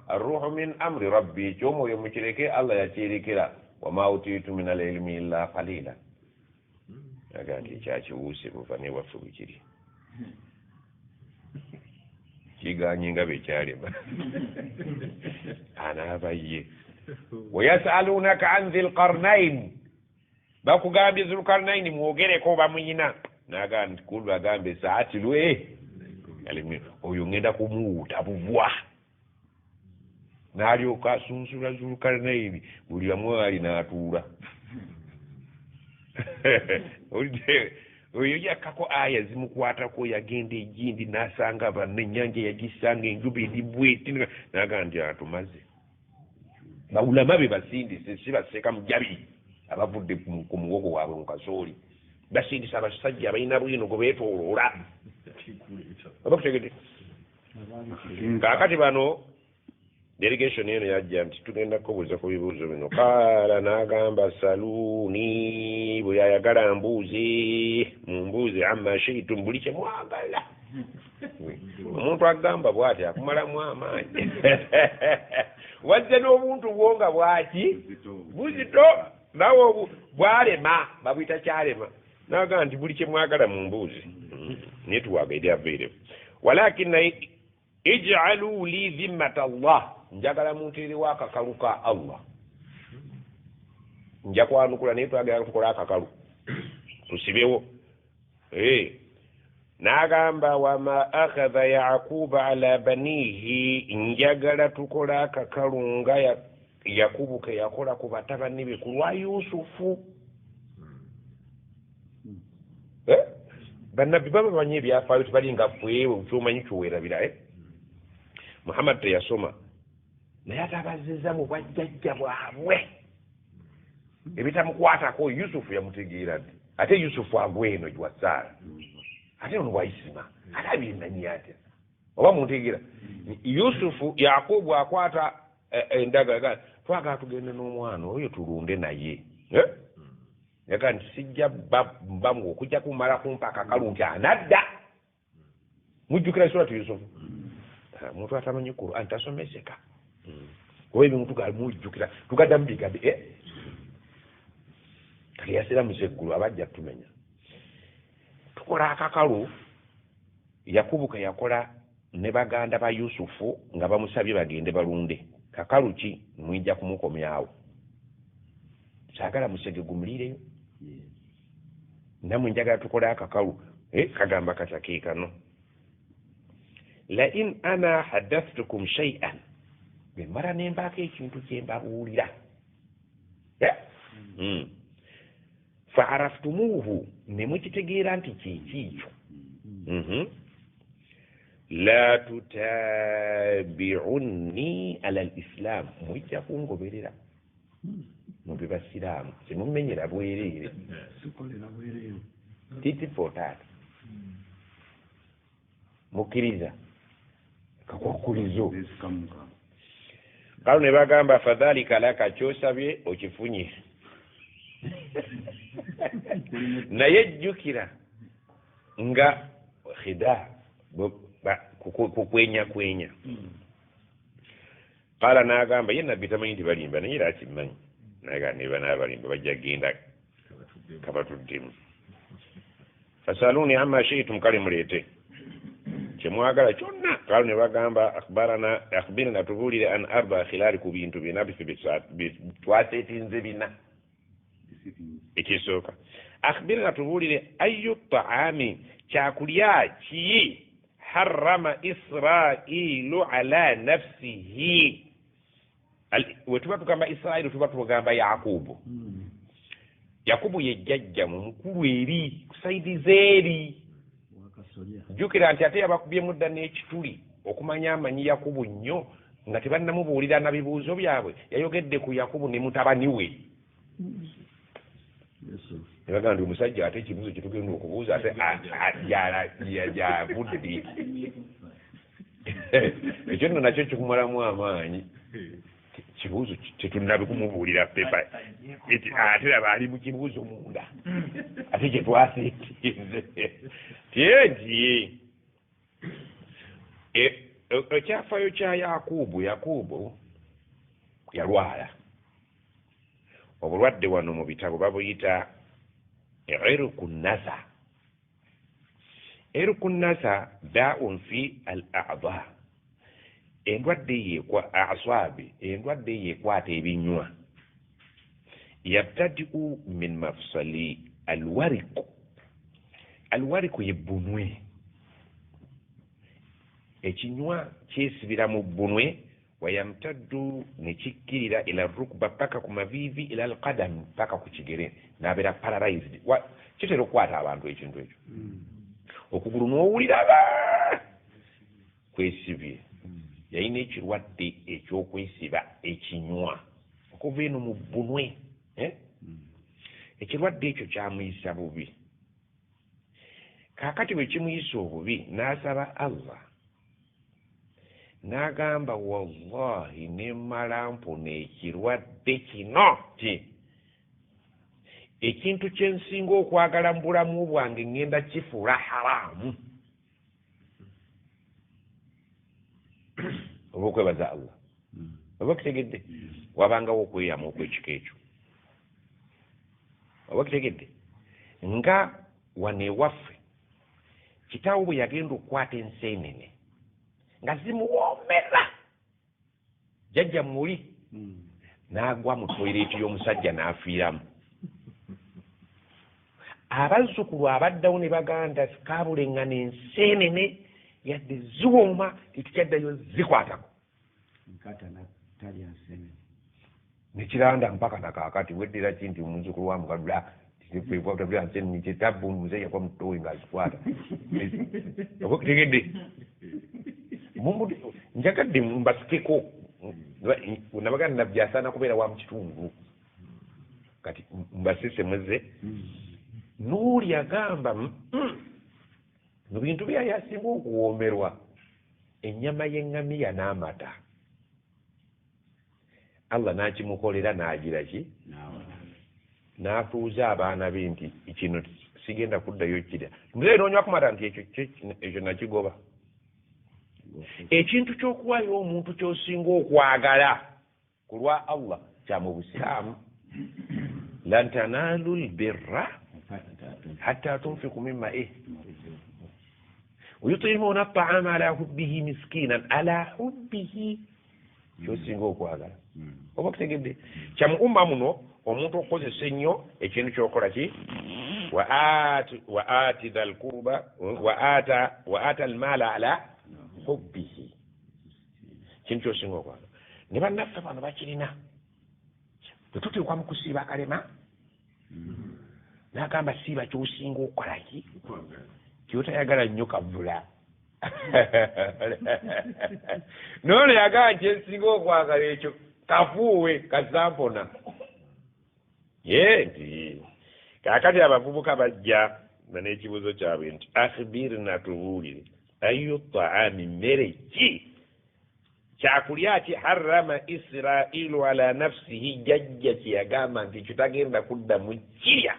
A: arruhu min amri rabbi ekyomwoyo mukireke allah yakyerekera wama utitu min alilmi illa qalila aga nti ekyakiwuuse buva newaffe bwekiri kiganye nga bekyalema anaabaye wayasalunaka an dhi lqarnain bakugambye zulkarnaini mwogereko bamuyina naga nti kulu bagambe saati lwe oyo ngenda kumuwuta bubwa n'alyoka asunsula zulkarnaini buli bamwe ali n'atuula oyo yakkako aya zimukwatako yagenda egindi n'asanga banne ennyanja yagisanga enjuba eri bweti naga nti atumaze bawulama be basindise si baseeka mujabi abavudde ku muwogo waabwe mu kasooli basindisa abasajja abalina bwino gwe beetooloola abakutegedde kaakati bano delegation eno yajja nti tugenda kubuuza ku bibuuzo bino kaala n'agamba saluuni bwe yayagala mumbuuze amma shaitum buli kye mwagala omuntu agamba bw'ati akumalamu amaanyi wazze n'obuntu bwo nga bwaki buzito nawe bwalema babuyita kyalema naga nti buli kye mwagala mumbuuze naye tuwaga eri avairable walakina ij'alu li dhimmata allah njagala munteerewo akakalu ka allah nja kwanukula naye twagala tukola akakalu tusibewo n'agamba wama akhadha yaquba ala banihi njagala tukola akakalu nga yakubu ke yakola ku batabani be ku lwa yusufu bannabbi baba bamanye ebyafaayo tebalinga fwewe kyomanyi kyoweerabira muhammad teyasoma naye ate abazizza mu bwajjajja bwabwe ebitamukwatako yusufu yamutegeera nti ate yusufu agweno gwa saara ate ono bwaisima ate abirinanyi atya oba muntegeera yusufu yakubu akwata endagala twagala tugende n'omwana oyo tulunde naye yaga nti sijja mbamu okujja kumala kumpa akakalu nti anadda mujjukira suratu yusufu omuntu atamanyi Qur'an tasomeseka oba ebintu tugamujjukira tugaddamu bigadde kaliyasira museggulu abajja tumenya tukola akakalu yakubu ke yakola ne baganda ba yusufu nga bamusabye bagende balunde kakalu ki mwijja kumukomyawo saagala musege gumulireyo namwe njagala tukola akakalu kagamba katake kano la in ana hadathtukum shay'an bemara nembaako ekintu kyembabuulira fa araftumuhu ne mukitegeera nti kikiikyo la tutabi'unni ala al-islam mwijja kungoberera mube basiraamu temumenyera bwereere titi potata mukkiriza kakwakulizo kalo ne bagamba fadhalika laka kyosabye okifunye naye jjukira nga khida kukwenya qala n'agamba ye nabbi tamanyi nti balimba naye era akimanyi naga ne banaabalimba bajja genda kabatuddemu fasaluni amma shaitum kale muleete kyemwagala kyonna kalo ne bagamba akhbirna tubuulire an arba khilali ku bintu binabisi twaseetinze bina ekisooka akhbirna tubuulire ayu taami kyakulya ki harrama israilu ala nafsihi wetuba tugamba israilu tuba tugamba yakubu yakubu yejjajja mu mukulu eri kusaidiza eri jjukira nti ate yabakubyemu dda n'ekituli okumanya amanyi yakubu nnyo nga tebannamubuulira na bibuuzo byabwe yayogedde ku yakubu ne mutabani we nebagamba ndi omusajja ate ekibuuzo kyetugenda okubuuza ate yavudde ekyo nno nakyo kikumalamu amaanyi kibuuzo tetunnabe kumubuulira pepa ate laba ali mu kibuuzo munda ate kyetwasintinze tientie ekyafaayo kya yakubu yalwala obulwadde wano mu bitabo babuyita irku nasa daun fi al a'dha endwadde aswabi endwadde yekwata ebinywa yabtadiu min mafsali alwariku yebbunwe ekinywa kyesibira mu bbunwe wayamtaddu nekikkirira ila rukba paka ku mavivi ila alqadam paka ku kigere nabeera paralyzed kitera okukwata abantu ekintu ekyo okugulu n'owuliraba kwesibye yalina ekirwadde ekyokwesiba ekinywa okuva eno mu bbunwe ekirwadde ekyo kyamuyisa bubi kaakati bwe kimuyisa obubi n'asaba Allah n'agamba wallahi nemmala mpona ekirwadde kino ti ekintu kyensinga okwagala mu bulamu bwange ngenda kifuula haramu oba okwebaza Allah oba kitegedde wabangawo okweyama okwekika ekyo oba kitegedde nga wano ewaffe kitaawo bwe yagenda okukwata enseenene nga zimuwoomera jjajja muli n'agwa mu toireeti y'omusajja n'afiiramu abazzukulu abaddawo ne baganda sikaabuleŋŋana enseenene yadde ziwooma tetukyaddayo zikwatako nekiranda mpaka nakaakati weddira ki nti omuzzukulu wa mugadula tabula nseenene kyetabbu musajja kwa mutowe ng'azikwata oba kitegedde njagadde mbasikeko nabaganda nabyasaana kubeera wa mukitundu kati mbasesemeze nuuli agamba mu bintu byayasinga okuwoomerwa ennyama y'eŋŋamiya n'amata Allah n'akimukolera n'agira ki n'atuuza abaana be nti kino sigenda kuddayo kirya muzee noonywa kumata nti ekyo nakigoba ekintu ky'okuwayo omuntu ky'osinga okwagala ku lwa Allah kya mu busiraamu lan tanaalu lbirra hatta tunfiqu mimma wayutimuna at'ama ala hubbihi miskinan ala hubbihi ky'osinga okwagala oba kitegedde kya mu umma muno omuntu okukozesa ennyo ekintu ky'okola ki wa aati dha lkurba wa aata almaala ala hubbihi kintu kyosinga okwagala ne bannaffe bano bakirina bwe tuteekwa mu kusiiba akalema n'agamba siiba kyosinga okukolaki kyotayagala nnyo kavula noono yagamba kyensinga okwagala ekyo kafuuwe kasampona ye nti kaakati abavubuka bajja n'ekibuuzo kyabwe nti akhbirna tubuulire ayu taami mmere ki kyakulya ki harrama israilu ala nafsihi jajja kyeyagamba nti ekyo tagenda kuddamu kirya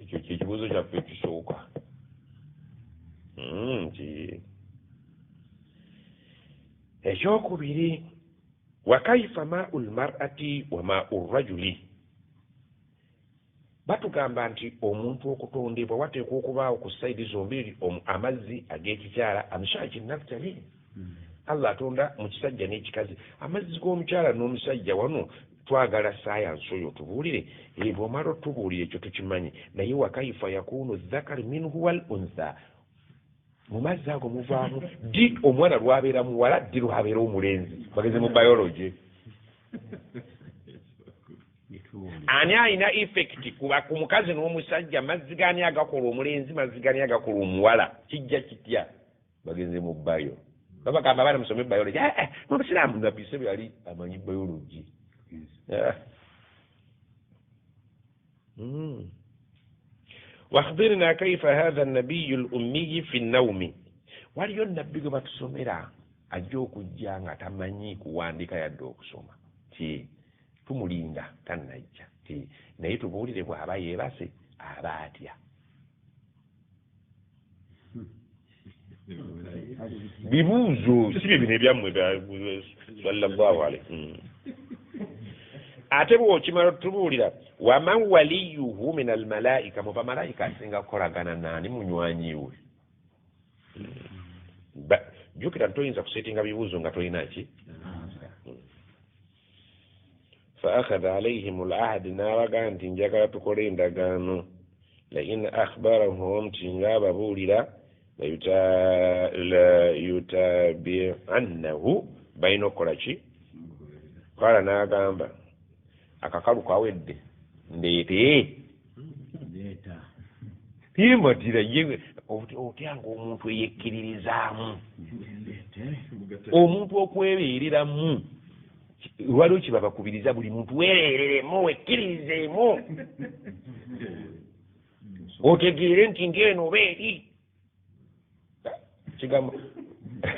A: ekyo kyekibuuzo kyaffe ekisooka nti ekyokubiri wa kaifa maau lmar'ati wa maau rajuli batugamba nti omuntu okutondebwa wateekwa okubaawo ku sayidi zombiri amazzi ag'ekikyala amushaki naftali Allah atonda mu kisajja n'ekikazi amazzi g'omukyala n'omusajja wano twagala sayansi oyo tubuulire bw'omala otubuulire ekyo tukimanyi naye wa kaifa yakunu dhakari minhu wal untha mu mazzi ago muvaamu ddi omwana lwabeera muwala ddi lwabeera omulenzi bageze mu biology ani alina effect kuba ku mukazi n'omusajja mazzi gani agakola omulenzi mazzi gani agakola omuwala kijja kitya bagenze mu bayo babagamba abaana musome biology mubusiraamu nabise bwe yali amanyi biology واخبرنا كيف هذا النبي الأمي في النوم waliyo nabbi gwe batusomera ajja okujja nga tamanyi kuwandika yadde okusoma ti tumulinda tannajja ti naye tubuulire bw'aba yeebase aba atya bibuuzo si bye bino ebyammwe sallallahu alaihi ate bw'okimala tubuulira waman waliyuhu min almalaika mu bamalayika asinga kukolagana naani munywanyiwe jjukira toyinza kusetinga bibuuzo nga tolina ki fa akhadha alaihim alahdi n'abagaa nti njagala tukole endagaano lain akhbarahum tinga ababuulira layutabi'annahu balina okukola ki kala n'agamba akakalu kawedde ndeete timatira ye otyanga omuntu eyekkiririzaamu omuntu okwebeereramu waliwo kibabakubiriza buli muntu weerereremu wekkiririzemu otegeere nti ng'eno obeeri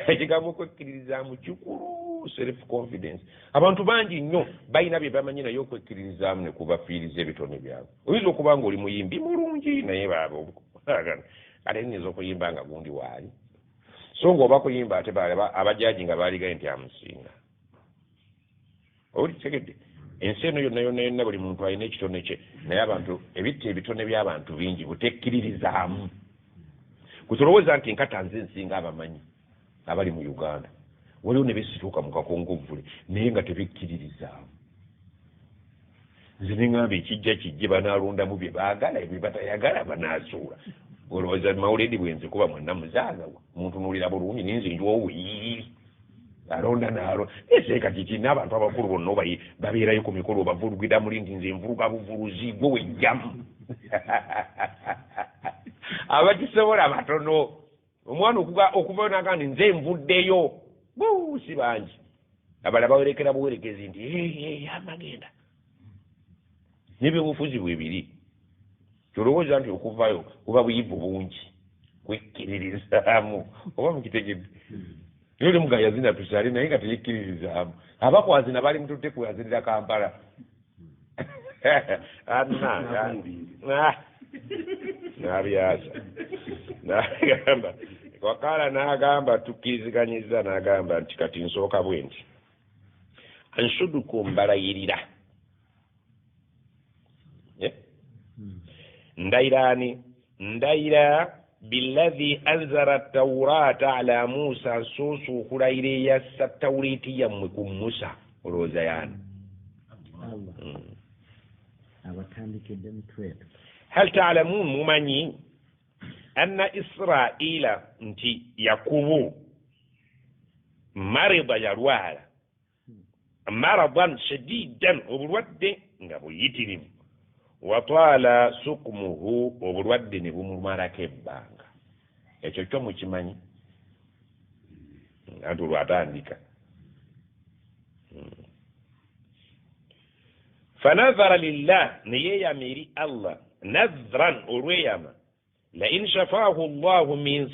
A: ekigambo okwekkiririzaamu kikulu self confidence abantu bangi nnyo balina bye bamanyi naye okwekkiririzaamu ne kubafiiriza ebitone byabwe oyinza okuba nga oli muyimbi mulungi naye baaba ate nnyinza okuyimba nga gundi waali so ng'oba kuyimba ate abajaji nga baaligaye nti amusinga olitegedde ensi eno yonna yonna yonna buli muntu alina ekitone kye naye abantu ebitta ebitone by'abantu bingi butekkiririzaamu kutolowooza nti nkata nze nsinga abamanyi abali mu Uganda waliwo ne besituuka mu kakongovvule naye nga tebekkiririzaamu nze neŋŋamba ekijja kijje banaalondamu bye baagala ebye batayagala banaasuula olowooza mawuledi bwenze kuba mwenna muzaaga omuntu nuulira bulungi ninze njoowuyi alonda naalo ese kati kina abantu abakulu bonna babeerayo ku mikolo bavulugira muli nti nze nvuluga buvuruzi gwe wejjamu abakisobola batono omwana okubonaga nti nze nvuddeyo si bangi abala bawerekera buwerekezi nti amagenda n'ebyobufuzi bwebiri kyolowooza nti okuvayo kuba buyivu bungi kwekkiririzaamu oba mukitegedde niyo oli muga yazina tusale naye nga teyekkiririzaamu abakwazina bali mututte kuyazinira Kampala n'abyasa n'agamba wakala n'agamba tukkiriziganyiza n'agamba nti kati nsooka bwe nti anshudukum mbalayirira ndayiraani ndayira billadhi anzara tawrata ala Musa nsuusu okulayira eyassa tawuliti yammwe ku Musa olowooza yaani
B: abatandikidde mutwetu
A: hal taalamuun mumanyi anna Israila nti Yakubu marida yalwala maradan shadidan obulwadde nga buyitirivu watwala sukmuhu obulwadde ne bumumalako ebbanga ekyo kyo mukimanyi anti olwatandika fanazara lillah neyeeyama eri Allah nazran olweyama lain shafaahu llahu min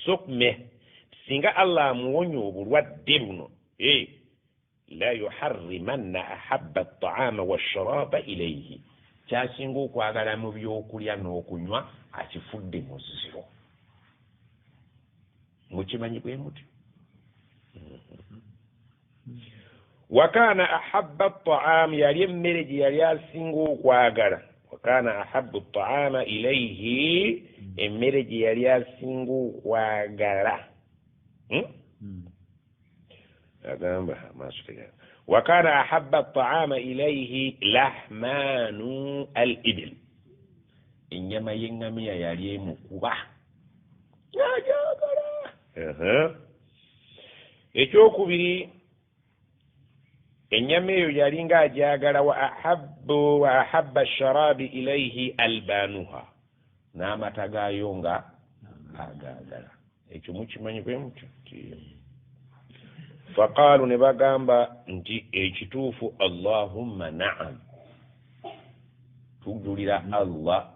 A: sukmeh singa Allah amuwonya obulwadde buno la yuharrimanna ahabba ataama washaraba ilayhi kyasinga okwagala mu byokulya n'okunywa akifudde muziro mukimanyi bwe muti wakana ahabba ataam yali emmere gye yali asinga okwagala wakana ahabbu ataama ilayhi emmere gye yali asinga okwagala agamba maaso tegala وكان أحب الطعام إليه لحمان الإبل إنما ينغمي يالي مكوبا يا جاغرا ekyokubiri ennyama eyo yali ng'agyagala wa ahabba sharabi ilaihi albaanuha n'amata gaayo nga agaagala ekyo mukimanyi bwe mutyo faqaalu ne bagamba nti ekituufu allahumma naam tujulira Allah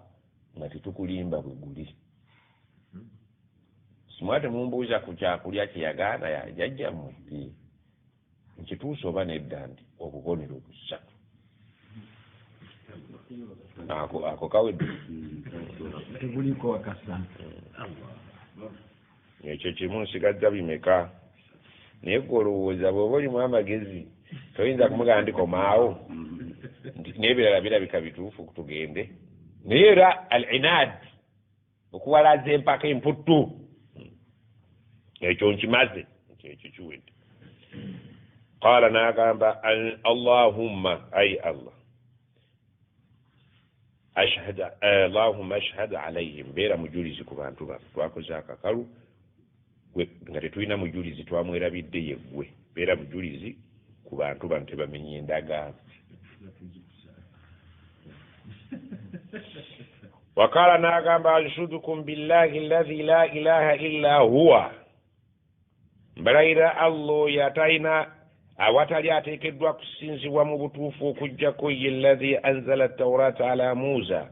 A: nga tetukulimba bwe guli mwate mumbuuza ku kyakulya kyeyagaana yajjajjammwe nkituusa oba nedda nti obubonero busatu ako kawedde
B: tebuliko wakasa
A: ekyo kimu nsigazza bimeka naye gwe olowooza bw'oba olimu amagezi toyinza kumugamba ndi komaawo nti n'ebirala birabika bituufu tugende naye era al inad okuwalaza empaka emputtu ekyo nkimaze ekyo kiwedde qala n'agamba allahumma ay allah allahumma ashhad alayhim beera mujulizi ku bantu baffe twakoze akakalu nga tetulina mujulizi twamwerabidde yeggwe beera mujulizi ku bantu bano tebamenye endagaano wakala n'agamba anshudukum billahi alladhi la ilaha illa huwa mbalayira allah yatalina awatali ateekeddwa kusinzibwa mu butuufu okuggyako ye alladhi anzala tawrata ala musa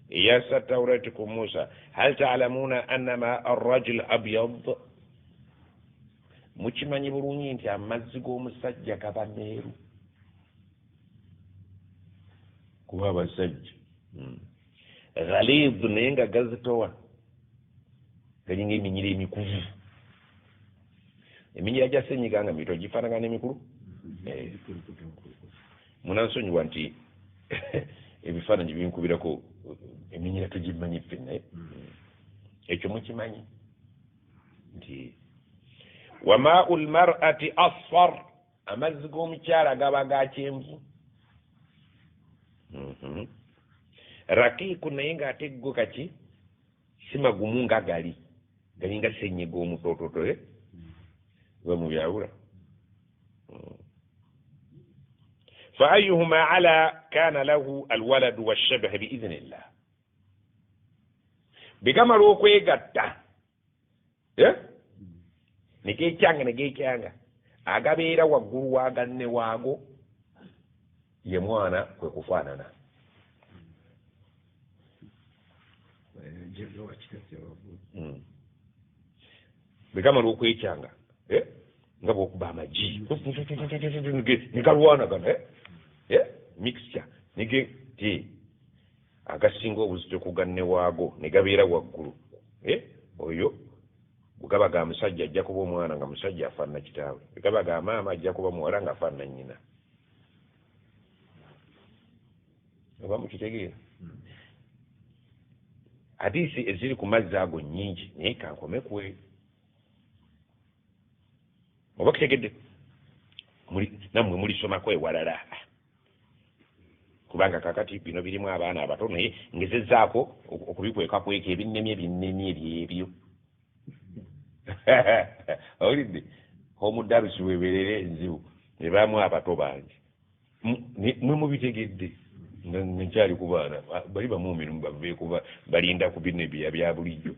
A: yassa tawrati ku musa hal ta'lamuna annama arrajul abyad mukimanyi bulungi nti amazzi g'omusajja gaba meeru kuba abasajja ghaliz naye nga gazitowa galinga eminyira emikuvu eminyira gya ssenyiga nga mito gifaanagana n'emikulu munansonyiwa nti ebifaananyi binkubirako eminyira tugimanyi ffe naye ekyo mukimanyi nti wamaau lmar'ati asfar amazzi g'omukyala gaba ga kyenvu rakiiku naye ng'ate go kaki si magumu nga galinga ssenyiga omutoototo bamubyawula fa ayuhuma ala kana lahu alwaladu washabaha biidhnillah bigamala okwegatta negekyanga agabeera waggulu waganne waago ye mwana kwe kufaanana bigamala okwekyanga nga bwokuba amagi negalwanagana mixture nige agasinga obuzito kuganne waago negabeera waggulu oyo bwegaba ga musajja ajja kuba omwana nga musajja afaanana kitaawe bwegaba ga maama ajja kuba muwala nga afaanana nnyina oba mukitegeera hadiisi eziri ku mazzi ago nnyingi naye kankome kwe oba kitegedde nammwe mulisomako ewalala kubanga kakati bino birimu abaana abato naye ngezezzaako okubikwekakweka ebinnemye ebyebyo owulidde omudalusi weberere enzibu nebaamu abato bangi mwe mubitegedde nkyali ku baana bali bamuumirimu baveekuba balinda ku bino bya bulijjo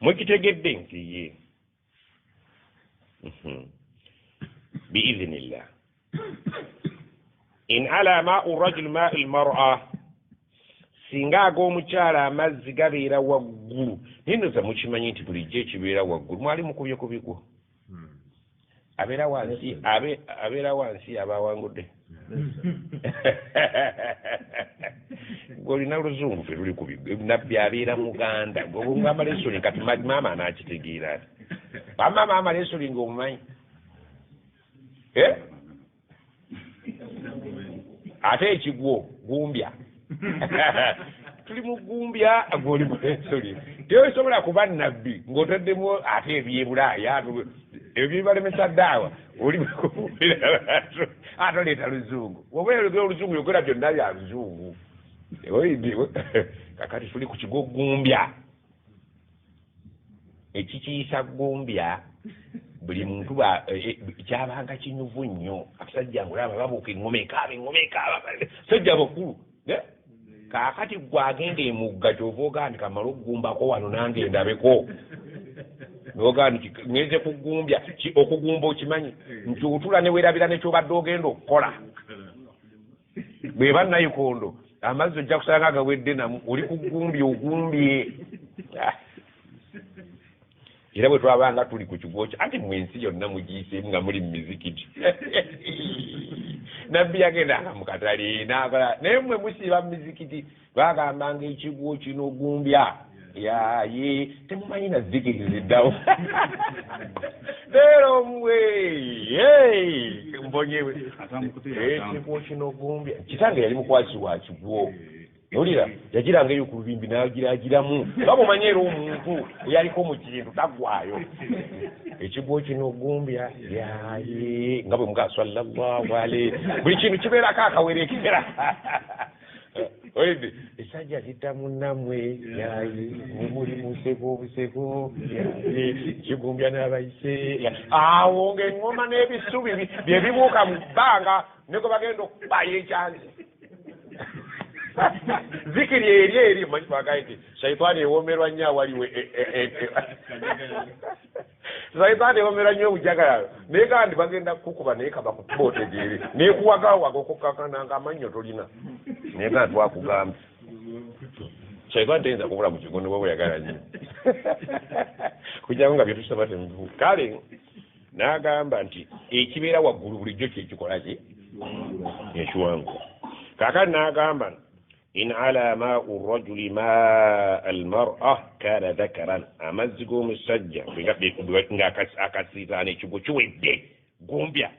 A: mwekitegedde nti ye biidhnillah in ala maau rajul maai lmar'a singa ag'omukyala amazzi gabeera waggulu nindoza mukimanyi nti bulijjo ekibeera waggulu mwali mukubye ku bigwo abeera wansi aba awangudde olina luzungu fe luli ku bigwo nabbi abeera muganda ng'obungamba lesoni kati maama anakitegeera ati maama lesoni ng'omumanyi ate ekigwo gumbya tuli mu gumbya gwoli mu lesoni teosobola kuba nabbi ng'otaddemu ate ebyebulaaya ebyo bibalemesa ddaawa oli mukubumbira ate oleeta luzungu oba olugera oluzungu yogera byonna bya luzungu oyidiwe kakati tuli ku kigo gumbya ekikiyisa gumbya buli muntu kyabanga kinyuvu nnyo abasajja ngolaba babuuka engomekaaba sajja bakulu kaakati gwagenda emugga kyova ogaa nti kamala okugumbako wano nange ndabeko nogaa nti ngenze kugumbya okugumba okimanyi nti otula newerabira nekyobadde ogenda okukola bweba nayikondo amazzi ojja kusanga gawedde namu oli kugumbya ogumbye era bwe twabanga tuli ku kigo kyo ate mwensi yonna mugiyiseemu nga muli mu mizikiti nabbi yagendanga mu katale n'akola naye mmwe musiiba mu mizikiti bagambanga ekigo kino gumbya yaye temumanyi na zikiri ziddawo leero mmwe mbonyewe ekigo kino gumbya kitange yali mukwasi wa kigo olira yagiranga eyo ku lubimbi n'agiragiramu nga bw'omanye era omuntu eyaliko mu kintu tagwayo ekigo kino gumbya yaye nga bwe mugaa sallallahu alayhi buli kintu kibeerako akawere ekibera oive esajja litta munnamwe yaye nemuli museko obuseko yaye kigumbya n'abayise awo ng'eŋŋoma n'ebisubi bye bibuuka mu bbanga ne gwe bagenda okubayo ekyanzi zikiri eri manyi bagaye nti shaitaani ewomerwa nnyo awaliwe shaitaani ewomerwa nnyo obujagalalo naye kandi bagenda kukuba naye kaba kutubootegeere neekuwagawaga okukkakananga amannyo tolina naye kandi twakugambye shaitaani teyinza kubula mu kigo ne bwe bweyagala nnyo kujjako nga byetusaba temubivu kale n'agamba nti ekibeera waggulu bulijjo kyekikola ki ekiwangu kaakati n'agamba in ala maau rajuli maa almar'a kana dhakaran amazzi g'omusajja nga akasiitaana ekigo kiwedde gumbya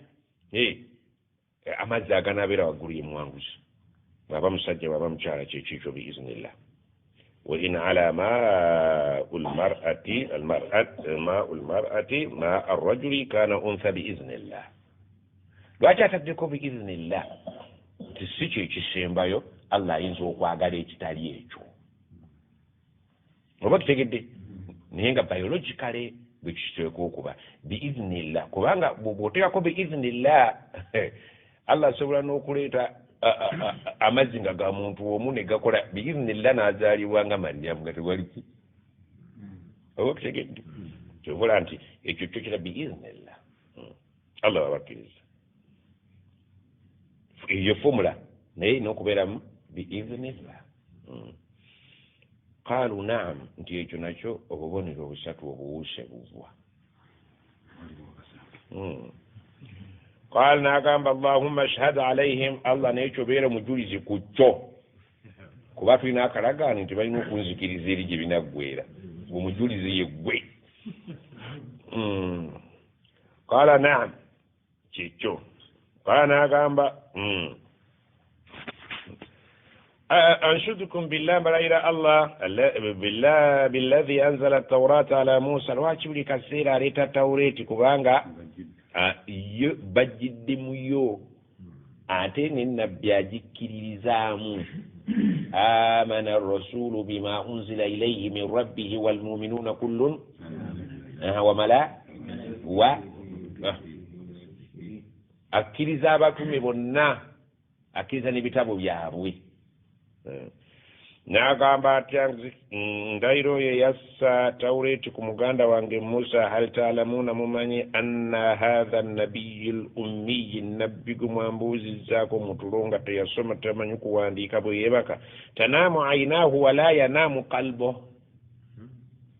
A: amazzi aganabeera waggulu yemwanguzi bwaba musajja bwaba mukyala kyekikyo biiznillah wa in ala maau lmar'ati maa arrajuli kana untha biiznillah lwaki ataddeko biiznillah nti si kyo ekisembayo Allah ayinza okwagala ekitali ekyo oba kitegedde naye nga biologically bwe kiteeka okuba biiznillah kubanga bw'oteekako biiznillah Allah asobola n'okuleeta amazzi nga ga muntu omu ne gakola biiznillah n'azaalibwa nga Maryamu nga tewaliki oba kitegedde kyobola nti ekyo kyo kira biiznillah Allah babakkiriza eyo fomula naye erina okubeeramu biiznillah qaalu naam nti ekyo nakyo obubonero obusatu obuwuuse buvwa qaala n'agamba allahumma ashhad alayhim Allah nekyo beera mujulizi ku kyo kuba tulina akalagaano nti balina okunzikiriza eri gye binaggweera gumujulizi ye ggwe qaala naam kikyo qaala n'agamba anshudukum billah mbalayira Allah billadhi anzala tawrata ala Musa lwaki buli kaseera aleeta tawureti kubanga yo bagiddemu yo ate nenabbi agikkiririzaamu amana arrasulu bima unzila ilayhi min rabbihi walmuminuna kullun akkiriza abatume bonna akkiriza n'ebitabo byabwe n'agamba atya ndayiro ye yassa tawureti ku muganda wange Musa hal taalamuuna mumanyi anna hatha nabiyi l ummiyi nabbi gwe mwambuuzizzaako mutulo nga teyasoma tamanyi kuwandiika bwe yeebaka tanaamu aynaahu wala yanaamu qalbo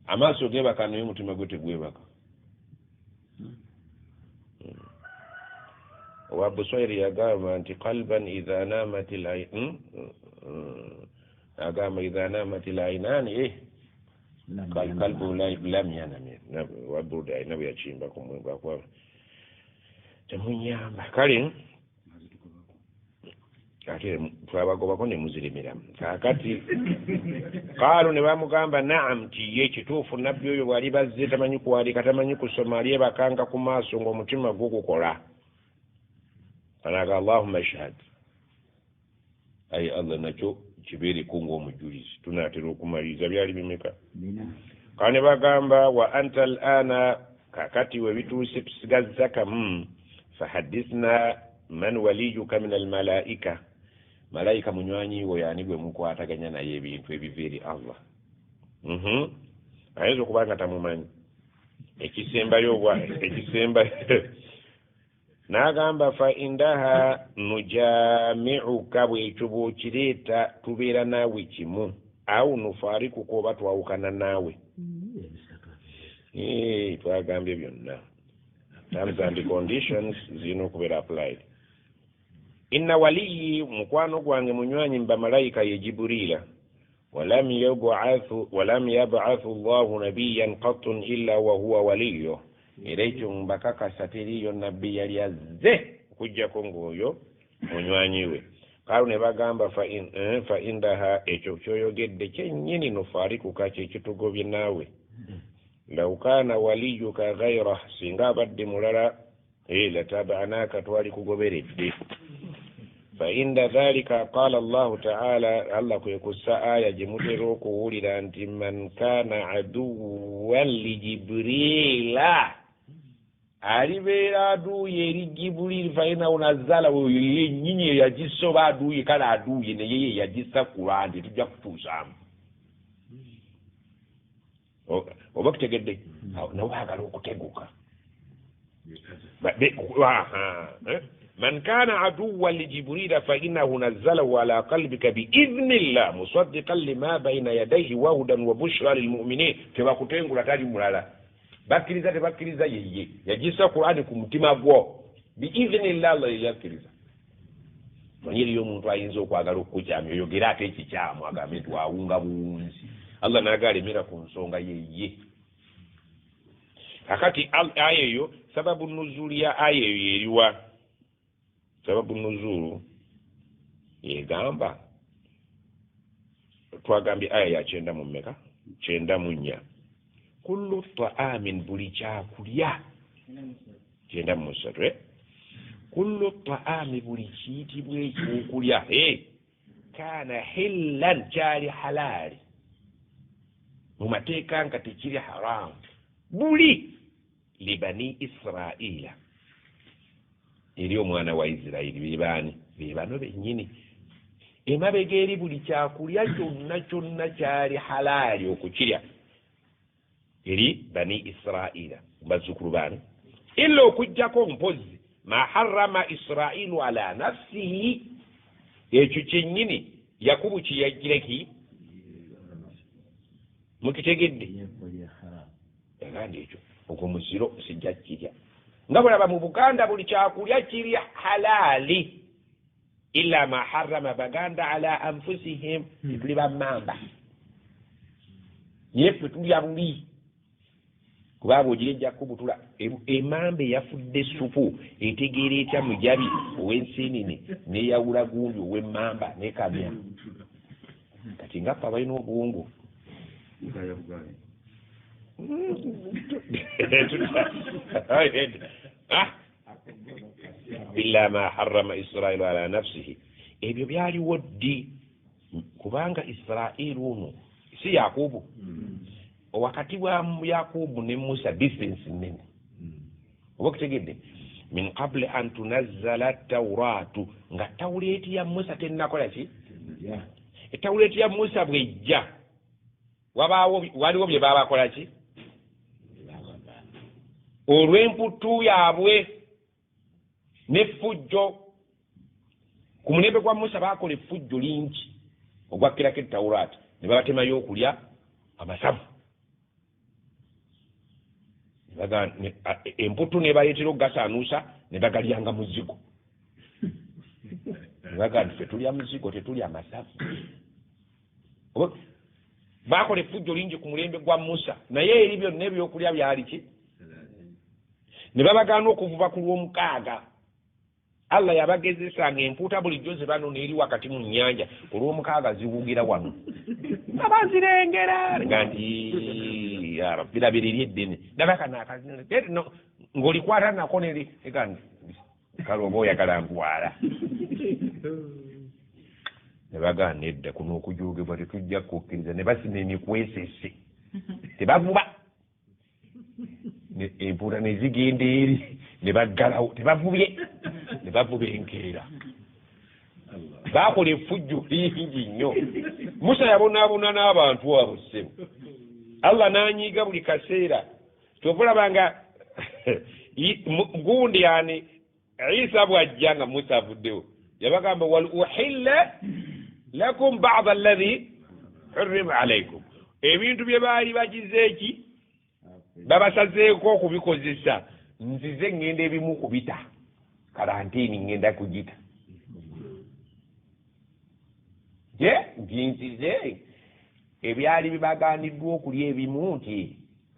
A: amaaso geebaka naye omutima gwe tegwebaka owa Busayri yagamba nti qalban idha namat agamba idha namat al-aynani qalbu lam yanam wabuda ayina bwe yakimba ku mwemba akwaba temunyamba kale ate twabagobako ne muziremeramu kaakati qaalu ne bamugamba naam nti ye kituufu nabbi oyo bwali bazze tamanyi kuwandika tamanyi kusoma alyebakanga ku maaso ng'omutima gukukola anaga allahumma ashhad ayi Allah nakyo kibeereko ng'omujulizi tunaatera okumaliriza byali bimeka kane bagamba wa anta alana kakati we bituuse tusigazza kamu fahadithna man waliyuka min almalaika malaika munywanyi wo yani gwe mukwataganya naye ebintu ebiva eri Allah ayinza okuba nga tamumanyi ekisembayo n'agamba fa indaha nujamiuka bwekyo bw'okireeta tubeera naawe kimu au nufaarikuka oba twawukana naawe twagambye byonna terms and conditions zirina okubeera applied. Inna waliyi mukwano gwange munywanyi bamalayika ye Jiburila walam yab'athu Allahu nabiyyan qattun illa wa huwa waliyo. Era ekyo mbakakasa teriyo nabbi yali azze okujjako ng'oyo munywanyi we. Kaalu ne bagamba fa indaha ekyo kyoyogedde kyennyini nufaarikuka kyekitugobye naawe. Law kaana waliyuka ghayra singa abadde mulala latabaanaka twali kugoberedde. Fa inda dhalika qala Allahu ta'ala Allah kwekussa aya gyemutera okuwulira nti man kana aduwwan li Jibrila alibeera aduuye eri Jiburili faina unazzala yennyini yagisoba aduuye kale aduuye naye yagissa Qur'an tujja kutuusaamu. Oba kutegedde nawe agala okuteguka man kana aduwwan li Jibrila fa innahu nazzalahu ala qalbika biidhnillah musaddiqan lima bayna yadayhi wa hudan wa bushra lilmu'minin. Tebakutengula tali mulala bakkiriza tebakkiriza yeye yagissa Qur'ani ku mutima gwo biidhnillah Allah yakkiriza. Manyiri y'omuntu ayinza okwagala okukyamya oyogera ate ekikyamu agambe nti waawunga buwunzi Allah n'agalemera ku nsonga yeye. Akati aya eyo sababu nuzuli ya aya eyo yeriwa. Sababu nuzulu yegamba twagambye aya ya 9 mu mmeka 9 mu 4 kullu ta'amin buli kyakulya 9 mu 3 kullu ta'ami buli kiyitibwa ekyokulya kana hillan kyali halali mu mateeka nga tekiri haramu buli libani Israila eri omwana wa Isirairi bebani bebano bennyini emabega eri buli kyakulya kyonna kyali halali okukirya eri bani Israila bazzukulu bani illa okujjako mpozi ma harrama Israilu ala nafsihi ekyo kyennyini Yakubu kiyagireki mukitegedde egandi ekyo ogwo muziro sijja kirya nga bulaba mu Buganda buli kyakulya kirya halali illa ma harrama baganda ala anfusihim tuli bammamba yefe tulya buli kubaba ogirejja kubutula emambe yafudde supu etegeera etya mujabi ow'ensenene neyawula gundi ow'emmamba nekamya kati nga ffe abalina obuwungu illa ma harrama Israilu ala nafsihi ebyo byaliwo ddi kubanga Israilu ono si Yakubu wakati wa Yakubu ne Musa distance nene oba kutegedde min qabli an tunazzala tawratu nga tawuleti ya Musa tennakola ki tawuleti ya Musa bwejja waliwo bye babakola ki olw'emputu yaabwe n'effujjo ku mulembe gwa Musa baakola effujjo lingi ogwakkirako ettawulaati ne babatemayo okulya amasavu emputu ne baleetera okugasaanuusa ne bagalyanga muzigo ne bagamba ffe tulya muzigo tetulya amasavu baakola effujjo lingi ku mulembe gwa Musa naye eri byonna ebyokulya byali ki ne babagaana okuvuba ku lw'omukaaga Allah yabagezesanga empuuta bulijjo ze banona eri wakati mu nnyanja olw'omukaaga ziwugira wano abazirengera nga nti birabiriri eddene nabakanaakazino ng'olikwata nako neri egandi kale oba oyagala ntwala ne bagaana edda kuno okujugebwa tetujja kukkiriza ne basima emikwesese tebavuba empuuta ne zigenda eri ne baggalawo tebavubye ne bavuba enkeera baakola effujjo lingi nnyo Musa yabonaabona n'abantu abo ssebo Allah n'anyiiga buli kaseera kyovulabanga gundi yani Isa bw'ajja nga Musa avuddewo yabagamba wal uhilla lakum ba'd alladhi hurrima alaykum ebintu bye baali bagize eki babasazeeko okubikozesa nzize ngenda ebimu kubita karantini ngenda kugita nzize ebyali bibaganiddwa okulya ebimu nti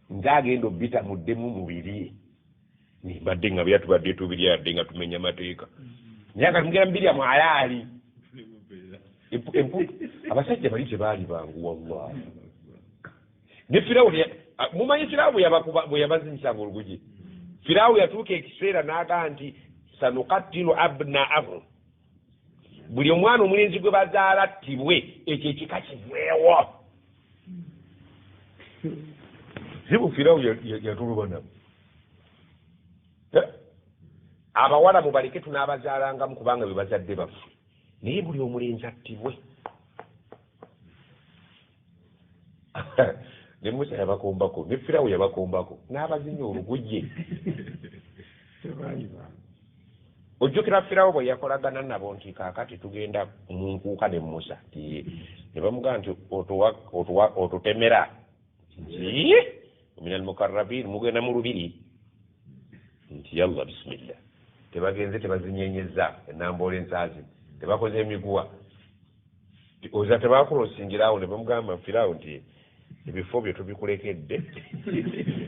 A: nze agenda obita muddemu mubiri nimbadde nga byatubadde tubiryadde nga tumenya amateeka nyaka tugera mubirya mwalaali abasajja bali tebaali bangu wallahi ne Firawo mumanyi Firawo bwe yabazimisanga oluguji Firawo yatuuka ekiseera n'agaa nti sanukattilu abnaahum buli omwana omulenzi gwe bazaala attibwe ekyo ekika kivwewo zibu Firawo yatuluba nabo abawala mubaleke tunaabazaalangamu kubanga bwe bazadde bafu naye buli omulenzi attibwe ne Musa yabakombako ne Firawo yabakombako n'abazinya olugujje ojjukira Firawo bwe yakolagana nabo nti kaakati tugenda mu nkuuka ne Musa ne bamugamba nti otutemera minal mukarrabin mugenda mu lubiri nti yalla bisimillah tebagenze tebazinyenyeza enamboola ensaazi tebakoze emiguwa oza tebakulosingirawo ne bamugamba Firawo nti ebifo bye tubikulekedde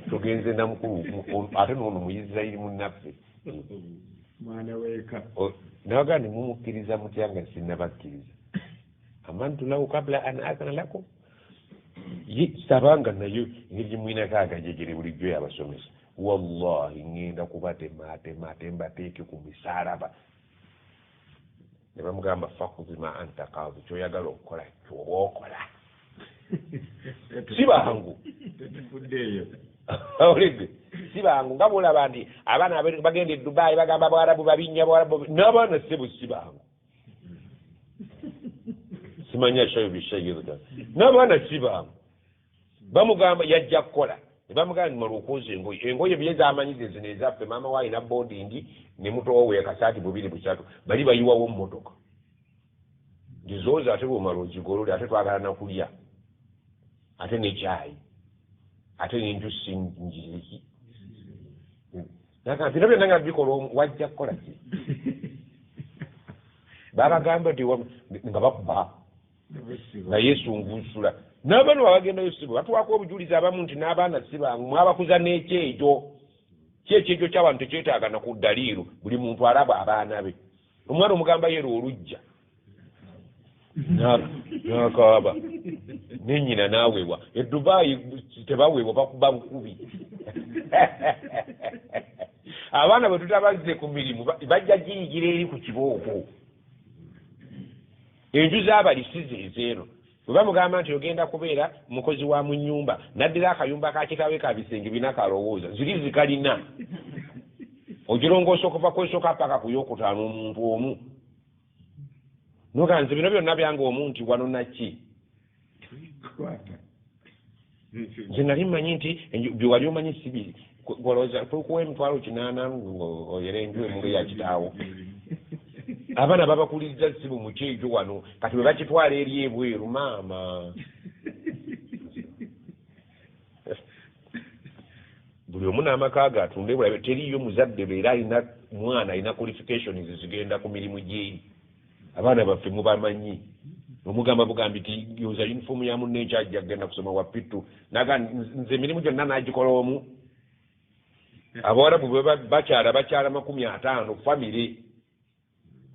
A: tugenze namukulu ate noono Muyisirayiri munnaffe
B: mwana weka
A: nawaga nimumukkiriza mutya nga sinnabakkiriza amantu lahu kabla an adhana lakum sabanga nayo engeri mwinako agajegere bulijjo yabasomesa wallahi ngenda kubatemaatema mbateeke ku misaalaba ne bamugamba fakudhi ma anta qadhi kyoyagala okukola kyoba okola si bangu olege si bangu nga bwolaba nti abaana bagenda e Dubai bagamba Bwarabu babinnya Bwarabu n'abaana sebo si bangu simanya shayo bishayirda n'abaana si bangu bamugamba yajja kukola ne bamugamba nimala okwoza engoye bye zamanyize zino ezaffe maama waayi na boarding ne mutowo we akasaati bubiri busatu bali bayiwawo mu motoka ngizooza ate bwomala ogigolole ate twagala nakulya ate ne chai ate n'enjusi njiriki nakati nabyo nanga bikola wajja kukola ki babagamba nti nga bakuba nga Yesu ngusula n'abaana babagenda Yesu batuwako obujulizi abamu nti n'abaana si bangu mwabakuza n'ekyejo kyekyejo ky'abantu tekyetaaga na ku ddaliiro buli muntu alaba abaana be omwana omugamba yero olujja nakaaba nenyina naweebwa e Dubai tebaweebwa bakuba nkubi abaana bwe tutabazze ku mirimu bajja giyigira eri ku kibooko enju z'abalisize ezeero bwe bamugamba nti ogenda kubeera mukozi wa mu nnyumba naddira akayumba kakitawe ka bisenge bina kalowooza ziri zikalina ogirongoosa okuva kwesooka paka ku yokutaano omuntu omu noganze bino byonna byange omuntu wano naki nze nali mmanyi nti bye wali omanyi sibiri golooza tukuwa emitwalo 8 oyera enju emulu ya kitaawo abaana babakuliriza sibu mu kyejo wano kati bwe bakitwala eri ebweru maama buli omu n'amaka ge atunde bulabe teriyo muzadde beera alina mwana alina qualifications zigenda ku mirimu gyeri abaana baffe mubamanyi omugamba bugambi ti yoza uniform ya munne ekyajja kugenda kusoma wa pitu naga nze emirimu gyonna n'agikola omu abawarabu bakyala 50 famire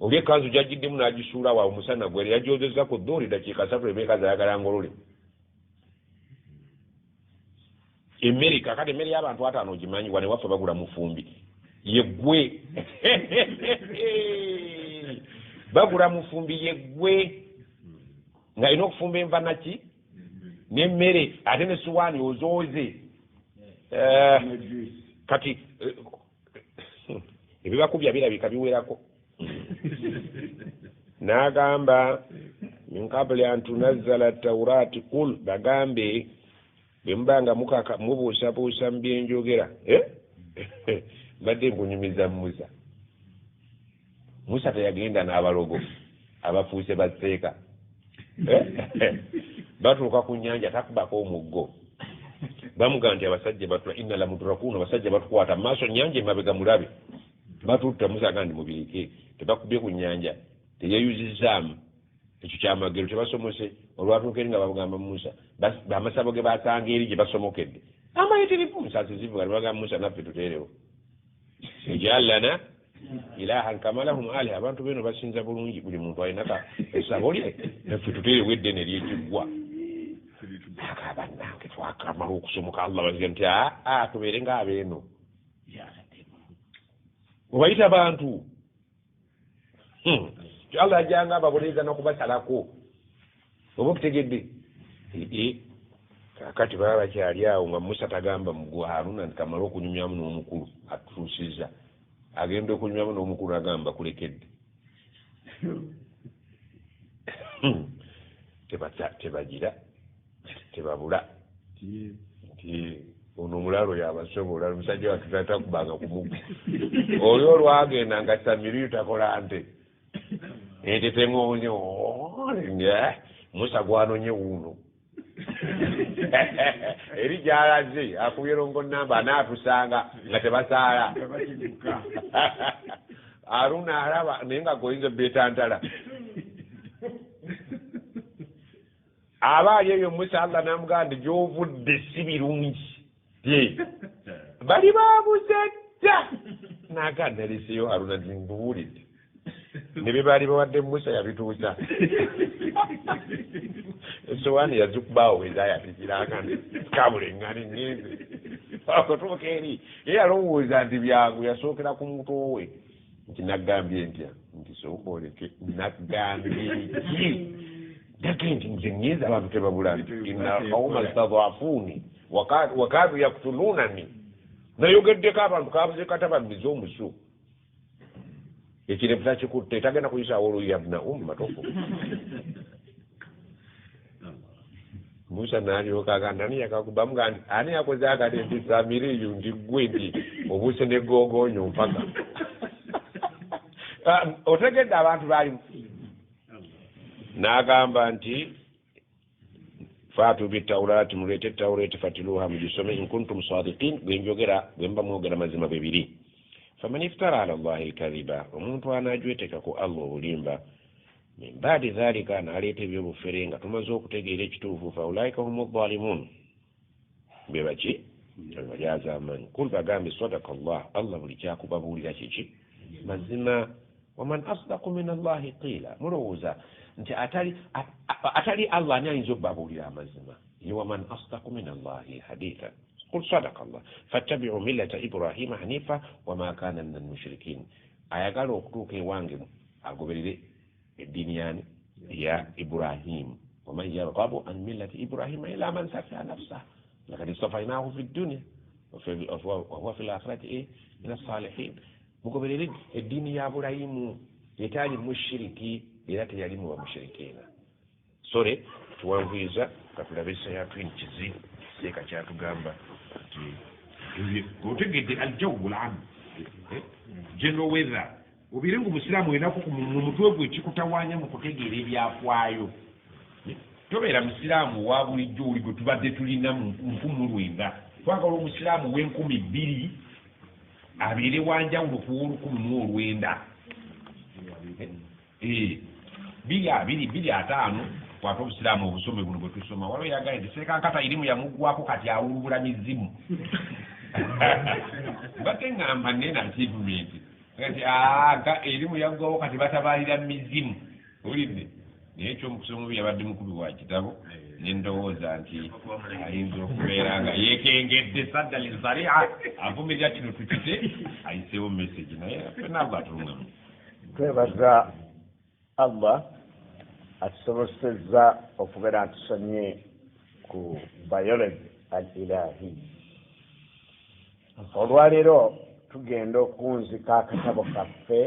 A: oli ekanzu gyagiddemu n'agisuula waawe omusana gwere yajozeza ku ddooli dakiika 3 ebeeka zayagala ngolole emmere kakati emmere y'abantu 5 ogimanyi wane waffe bagula mufumbi yeggwe bagula mufumbi yeggwe nga alina okufumba enva naki n'emmere ate ne suwaani ozooze kati ebibakubya birabika biwerako n'agamba min qabli an tunazzala taurati kul bagambe bwe mubanga mubuusabuusa mu byenjogera mbadde nkunyumiza Musa teyagenda n'abalogo abafuuse baseeka batuuka ku nnyanja takubako omuggo bamugamba nti abasajja batula inna la mudrakuna abasajja batukwata maaso nnyanja emabega mulabe batutta Musa agamba ndi mubirike tebakubye ku nnyanja teyeyuzizzaamu ekyo kyamagero tebasomose olwatuuka eri nga bagamba Musa amasabo ge basanga eri gye basomokedde amayitirivu nsaasi zivuga ne bagamba Musa naffe tuteerewo ij'al lana ilahan kama lahum aliha abantu beno basinza bulungi buli muntu alinaka essabo lye naffe tuteerewo eddene ly'ekiggwa akabannange twakamala okusomoka Allah baziga nti tubeere ng'abeeno obayita bantu Allah ajanga ababonereza n'okubasalako oba okutegedde kakati baba bakyali awo nga Musa tagamba mugwa Haruna nti kamala okunyumyamu n'omukulu atutuusizza agenda okunyumyamu n'omukulu agamba kulekedde tebagira tebabula ono omulalo yabasobola omusajja watu tatakubanga ku muggu oli olwagenda nga Samiriyu takola nte ente teŋoonye Musa gwanonye wuuno eri gyalaze akubye rongo namba anaatusanga nga tebasaala Aruna alaba naye nga goyinza beetantala abali eyo Musa Allah namugamba nti gy'ovudde si birungi bali babuze dda n'agamba naleseyo Aruna nti nduwulidde ne bye baali bawadde Musa yabituusa esowaani yazikubaawo wezayatikiranga kabuleŋŋana engenze okutuuka eri ye yalowooza nti byangu yasookera ku mutwe we nti naggambye ntya nti sooka oleke naggambye ki dage nti nze ngenza abantu tebabula nti inna qauma stadhafuuni wakaadu yaktuluunani nayogeddeko abantu kabuze katabammiza omusu ekirevu takikutte tagenda kuyisaawo oluyabna matofu Musa n'alyoka agamba ani yakakuba mugamba ani yakoze akati nti Samiriyu ndi ggwe nti obuse ne googoonyo mpaka otegedde abantu baali n'agamba nti faatu bitawulaati muleete tawulaati fatiluha mugisome in kuntum sadiqin bwenjogera bwemba mwogera mazima bibiri faman iftara ala llahi kadhiba omuntu anaajweteka ku Allah obulimba min baadi dhalika n'aleeta ebyobufere nga tumaze okutegeera ekituufu faulaika humu dhalimun be baki abajaza amanyi kul bagambe sadaka Allah buli kyakubabuulira kiki mazima waman asdaqu min allahi qiila mulowooza nti atali Allah ani ayinza okubabuulira amazima ye waman asdaqu min allahi haditha قل صدق الله فاتبعوا ملة إبراهيم حنيفا وما كان من المشركين ayagala okutuuka ewange agoberere eddiini yani ya Ibrahim waman yarghabu an millati Ibrahima ila man safiha nafsah lakad istafainahu fi dunya wahuwa fi lakhirati min as-salihin mugoberere eddiini ya Ibrahimu yetali mushiriki era teyali mu bamushirikina sore tuwanviiza katulabisa yatu nkizi seeka kyatugamba otegedde aljawbu lam general weather obire ngu musiraamu wenaku mu mutwe gwe kikutawaanya mu kutegeera ebyafaayo tobeera musiraamu wa bulijjo oli gwe tubadde tulina mu 1900 twagala omusiraamu w'2000 abeere wanjawulo ku w'1900 225 kwata obusiraamu obusome buno bwe tusoma waliwo yagaye nti seekankata irimu yamuggwako kati awulubula mizimu mbadde ŋŋamba nena achievement kati erimu yaggwawo kati batabalira mizimu olidde naye ekyomukusoma yabadde mukubi wa kitabo nendowooza nti ayinza okubeera nga yeekengedde sadda linsariha avumirira kino tukite ayiseewo message naye fena Allah atulungamu
B: twebaza Allah atusobosezza okubeera ntusomye ku biology al ilahi olwaleero tugenda okunzika akatabo kaffe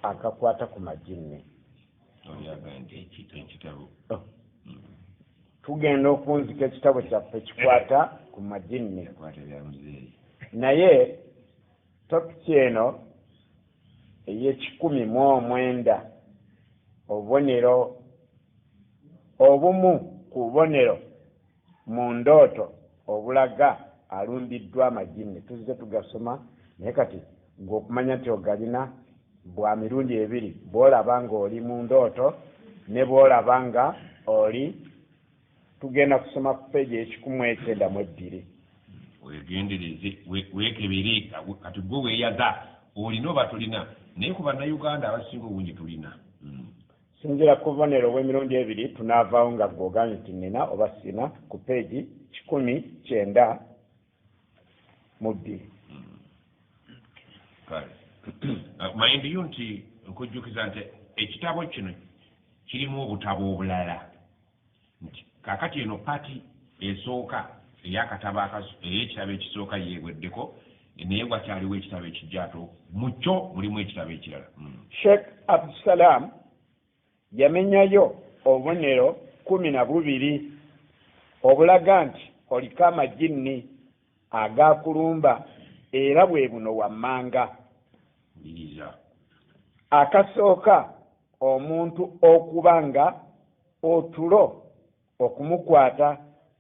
B: akakwata ku majini tugenda okunzika ekitabo kyaffe kikwata ku majini naye topiki eno ey'19 obubonero obumu ku bubonero mu ndooto obulaga alumbiddwa amajini tuzze tugasoma naye kati ng'okumanya nti ogalina bwa mirundi ebiri bw'olaba ng'oli mu ndooto ne bw'olaba nga oli tugenda kusoma ku peegi 192
A: wegendereze wekebere kati gwe weeyaza olina oba tolina naye ku bannayuganda abasinga obungi tulina
B: sinzira ku bubonero obw'emirundi ebiri tunaavaawo nga gwoganye nti nina oba sina ku peegi 192
A: kale mayindiyo nti nkujjukiza nti ekitabo kino kirimu obutabo obulala nti kaakati eno paati esooka ey'akatabo ey'ekitabo ekisooka yeeweddeko naye wakyaliwo ekitabo ekijjaato mu kyo mulimu ekitabo ekirala
B: Sheikh Abdusalam yamenyayo obubonero 12 obulaga nti oliko amajini agakulumba era bwe buno wammanga akasooka omuntu okuba nga otulo okumukwata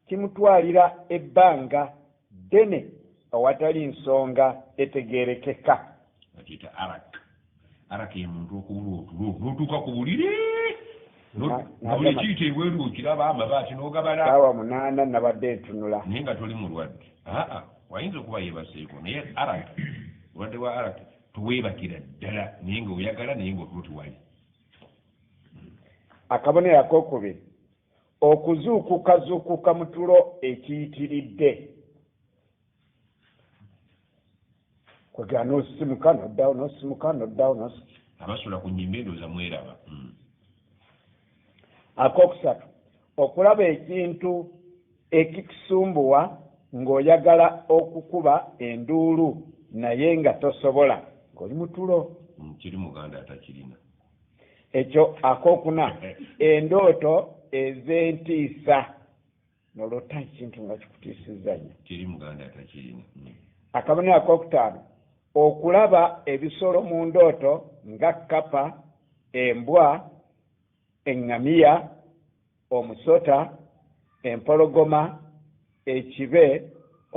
B: kimutwalira ebbanga ddene awatali nsonga etegeerekeka
A: akiyita arak ye muntu okubula otulo n'otuuka ku buliri buli kiyita ebweru okiraba amabaati n'ogabala
B: saawa 8 nabadde ntunula
A: naye nga toli mulwadde wayinza okuba yeebaseeko naye arak mulwadde wa arak tuweebakira ddala naye nga oyagala naye ngaotulo tuwali
B: akabonero akokubiri okuzuukukazuukuka mu tulo ekiyitiridde kwegera n'osimuka noddawo n'osimuka noddawo
A: abasula ku nnyimba endooza mweraba
B: akokusatu okulaba ekintu ekikusumbuwa ng'oyagala okukuba enduulu naye nga tosobola ng'oli mu tulo
A: kiri muganda atakirina
B: ekyo akokuna endooto ez'entiisa nolota ekintu nga kikutiisizza nnyo
A: kiri muganda atakirina
B: akabonero akokutaano okulaba ebisolo mu ndooto nga kkapa embwa eŋŋamiya omusota empologoma ekibe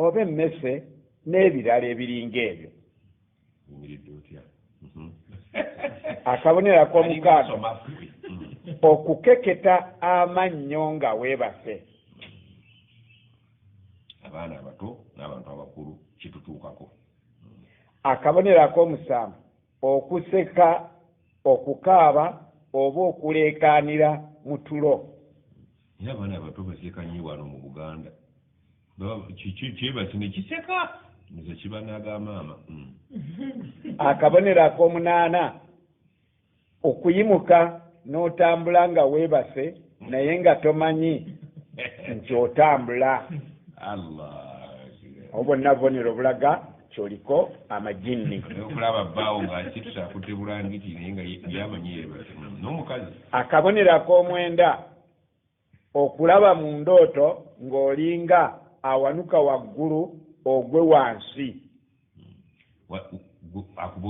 B: oba emmese n'ebirala ebiringa ebyo akabonero ak'omukaaga okukeketa amannyo nga weebase
A: abaana abato n'abantu abakulu kitutuukako
B: akabonero ak'omusanvu okuseka okukaaba oba okuleekaanira mu tulo
A: era abaana abato baseka nnyo wano mu buganda kyebasi ne kiseka nze kiba n'agamaama
B: akabonero ak'omunaana okuyimuka n'otambula nga weebase naye nga tomanyi nti otambula obwonna bubonero bulaga kyoliko amajini
A: okulaba bbaawo ng'akitusa akutte bulangiti naye nga yamanyi yeebase n'omukazi
B: akabonero ak'omwenda okulaba mu ndooto ng'olinga awanuka waggulu ogwe wansi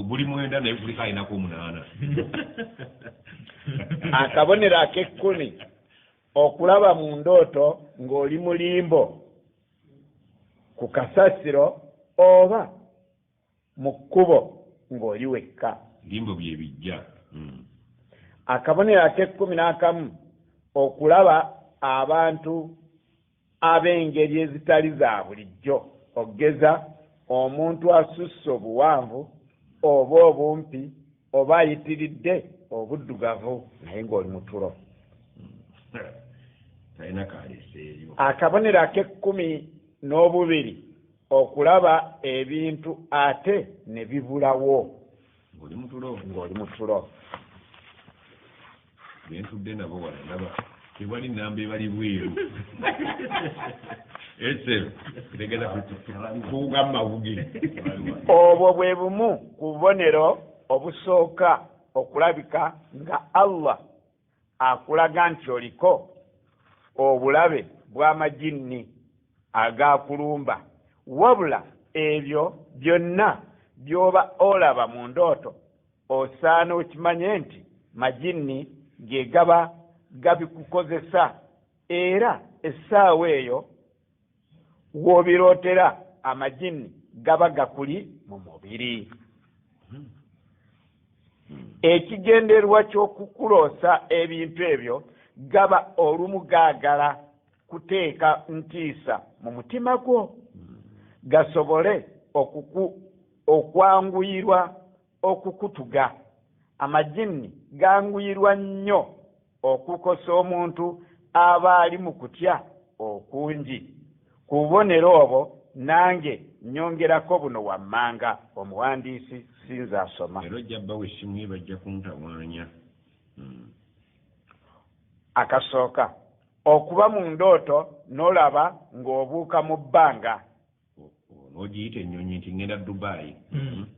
A: buli mwenda naye kuliko alinako 8
B: akabonero ak'ekkumi okulaba mu ndooto ng'oli mu limbo ku kasasiro oba mu kkubo ng'oli wekka
A: limbo bye bijja
B: akabonero ak'ekkumi okulaba abantu ab'engeri ezitali za bulijjo ogeza omuntu asusse obuwanvu oba obumpi oba ayitiridde obuddugavu naye ng'oli mu tulo
A: talina kaleseeyo
B: akabonero ak'ekkumi okulaba ebintu ate ne bibulawo
A: ng'oli mu
B: tulo
A: bentudde nabo walalaba tewali nnamba ebali bweru ese tegeza kuuga mawuge
B: obwo bwe bumu ku bubonero obusooka okulabika nga Allah akulaga nti oliko obulabe bw'amajini agakulumba wabula ebyo byonna by'oba olaba mu ndooto osaana okimanye nti majini ge gaba gabikukozesa era essaawa eyo w'obirootera amajini gaba gakuli mu mubiri. Ekigenderwa ky'okukuloosa ebintu ebyo gaba olumu gaagala kuteeka ntiisa mu mutima gwo gasobole okwanguyirwa okukutuga. Amajini ganguyirwa nnyo okukosa omuntu aba ali mu kutya okungi. Ku bubonero obwo nange nyongerako buno wammanga. Omuwandiisi sinza asoma.
A: Era ojja bbawo essimu ye bajja kuntawaanya.
B: Akasooka okuba mu ndooto n'olaba ng'obuuka mu bbanga.
A: N'ogiyita ennyonyi nti ngenda Dubai.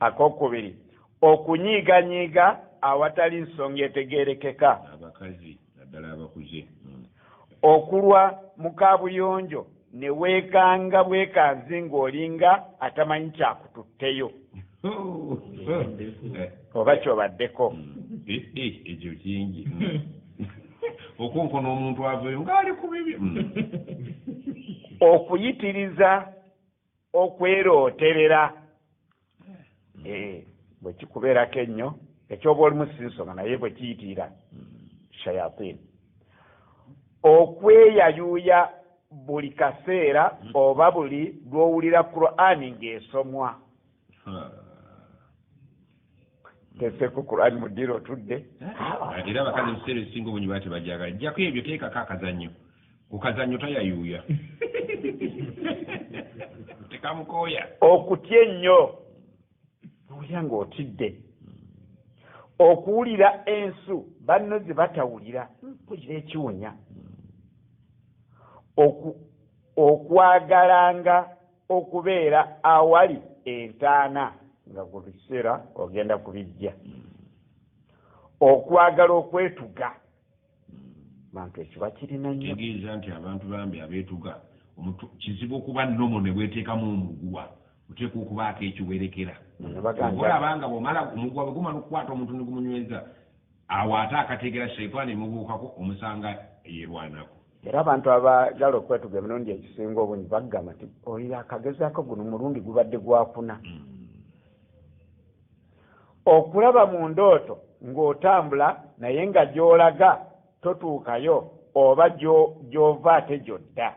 B: Akokubiri okunyiiganyiiga awatali nsonga etegeerekeka.
A: Abakazi naddala abakuze.
B: Okulwa mu kaabuyonjo ne weekanga bwekanzi ng'olinga atamanyi kyakututteyo. Oba kyobaddeko.
A: Ekyo kingi. Okonkona omuntu aveyo ng'ali ku bibi.
B: Okuyitiriza okwerooterera. Bwe kikubeerako ennyo ekyoba olimu si nsonga naye bwe kiyitira shayatin. Okweyayuuya buli kaseera oba buli lw'owulira Qur'ani ng'esomwa. Teseku Qur'ani mu ddiiro otudde.
A: Era abakazi mu kiseera ekisinga obungi baba tebajagala. Jjako ebyo teekako akazannyo. Ku kazannyo tayayuuya. Tekamukooya.
B: Okutya ennyo owulira ng'otidde. Okuwulira ensu banno ze batawulira mpulira ekiwunya. Okwagalanga okubeera awali entaana nga ku biseera ogenda kubijja. Okwagala okwetuga. Bantu ekiba kirina nnyo.
A: Tegeeza nti abantu bambi abeetuga kizibu okuba nnomo ne bweteekamu omuguwa. Oteeka okubaako ekiwerekera. Olabanga bw'omala omuguwa bwe gumala okukwata omuntu ne gumunyweza awo ate akateegera shayitaani emubuukako omusanga yeerwanako.
B: Era abantu abaagala okwetuga emirundi ekisinga obungi bagamba nti olira akagezaako guno mulundi gubadde gwakuna. Okulaba mu ndooto ng'otambula naye nga gy'olaga totuukayo oba gy'ova ate gy'odda.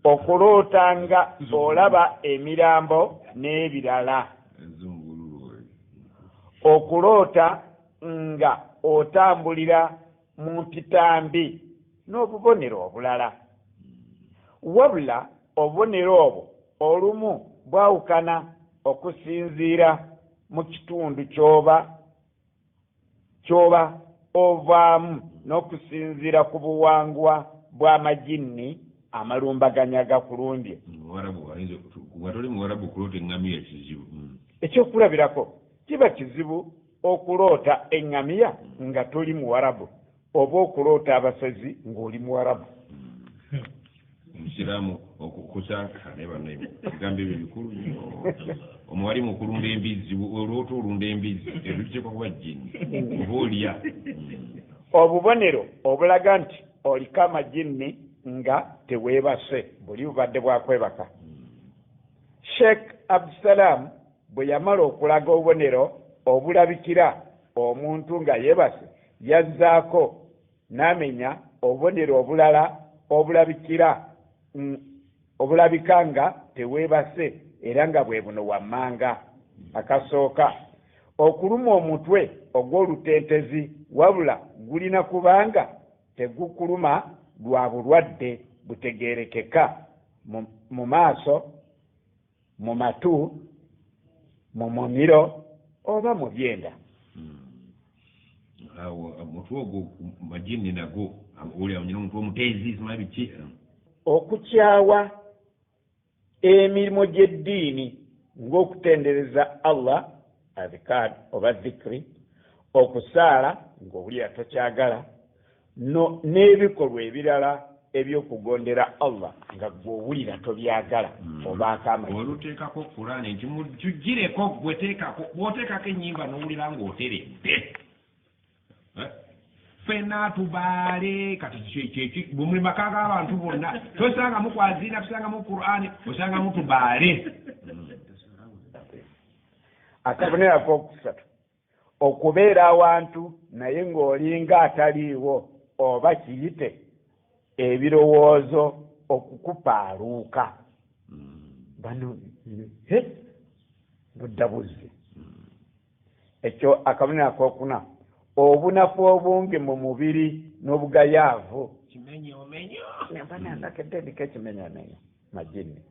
B: Okulootanga olaba emirambo n'ebirala. Okuloota nga otambulira mu mpitambi n'obubonero obulala. Wabula obubonero obwo olumu bwawukana okusinziira mu kitundu ky'oba ovaamu n'okusinziira ku buwangwa bw'amajini amalumbaganya gakulumbye.
A: Watoli muwarabu okuloota eŋŋamiya kizibu.
B: Ekyokulabirako kiba kizibu okuloota eŋŋamiya nga toli muwarabu oba okuloota abasazi ng'oli muwarabu.
A: Omusiraamu okukusanga ebigambo ebyo bikulu nnyo. Omuwali mu kulunda embizzi olwota olunda embizzi ebiteekwa kuba jjini oba olya.
B: Obubonero obulaga nti oliko amajini nga teweebase buli bubadde bwakwebaka. Sheikh Abdussalam bwe yamala okulaga obubonero obulabikira omuntu nga yeebase yazzaako n'amenya obubonero obulala obulabika nga teweebase era nga bwe buno wammanga. Akasooka okuluma omutwe ogw'olutentezi wabula gulina kubanga tegukuluma lwa bulwadde butegeerekeka mu maaso, mu matu, mu mumiro oba mu byenda.
A: Omutwe ogwo majini nago olya nyina omutwe omuteezi simanyi biki.
B: Okukyawa emirimu gy'eddiini ng'okutendereza Allah adhikar oba dhikri, okusaala ng'owulira tokyagala, n'ebikolwa ebirala ebyokugondera Allah nga gw'owulira tobyagala obaako amazima.
A: Oluteekako Qur'ani nti mujjireko bw'oteekako ennyimba n'owulira ng'oterembe. ffenna tubaale kati bwe maka g'abantu bonna tosangamu kwazina tusangamu Qur'ani osangamu tubaale.
B: Akabonero ak'okusatu okubeera awantu naye ng'olinga ataliiwo oba kiyite ebirowoozo okukupaaluuka bano budda buzzi. Ekyo akabonero ak'okuna obunafu obungi mu mubiri n'obugayaavu banandakedde ndiko ekimenyomenyo majini.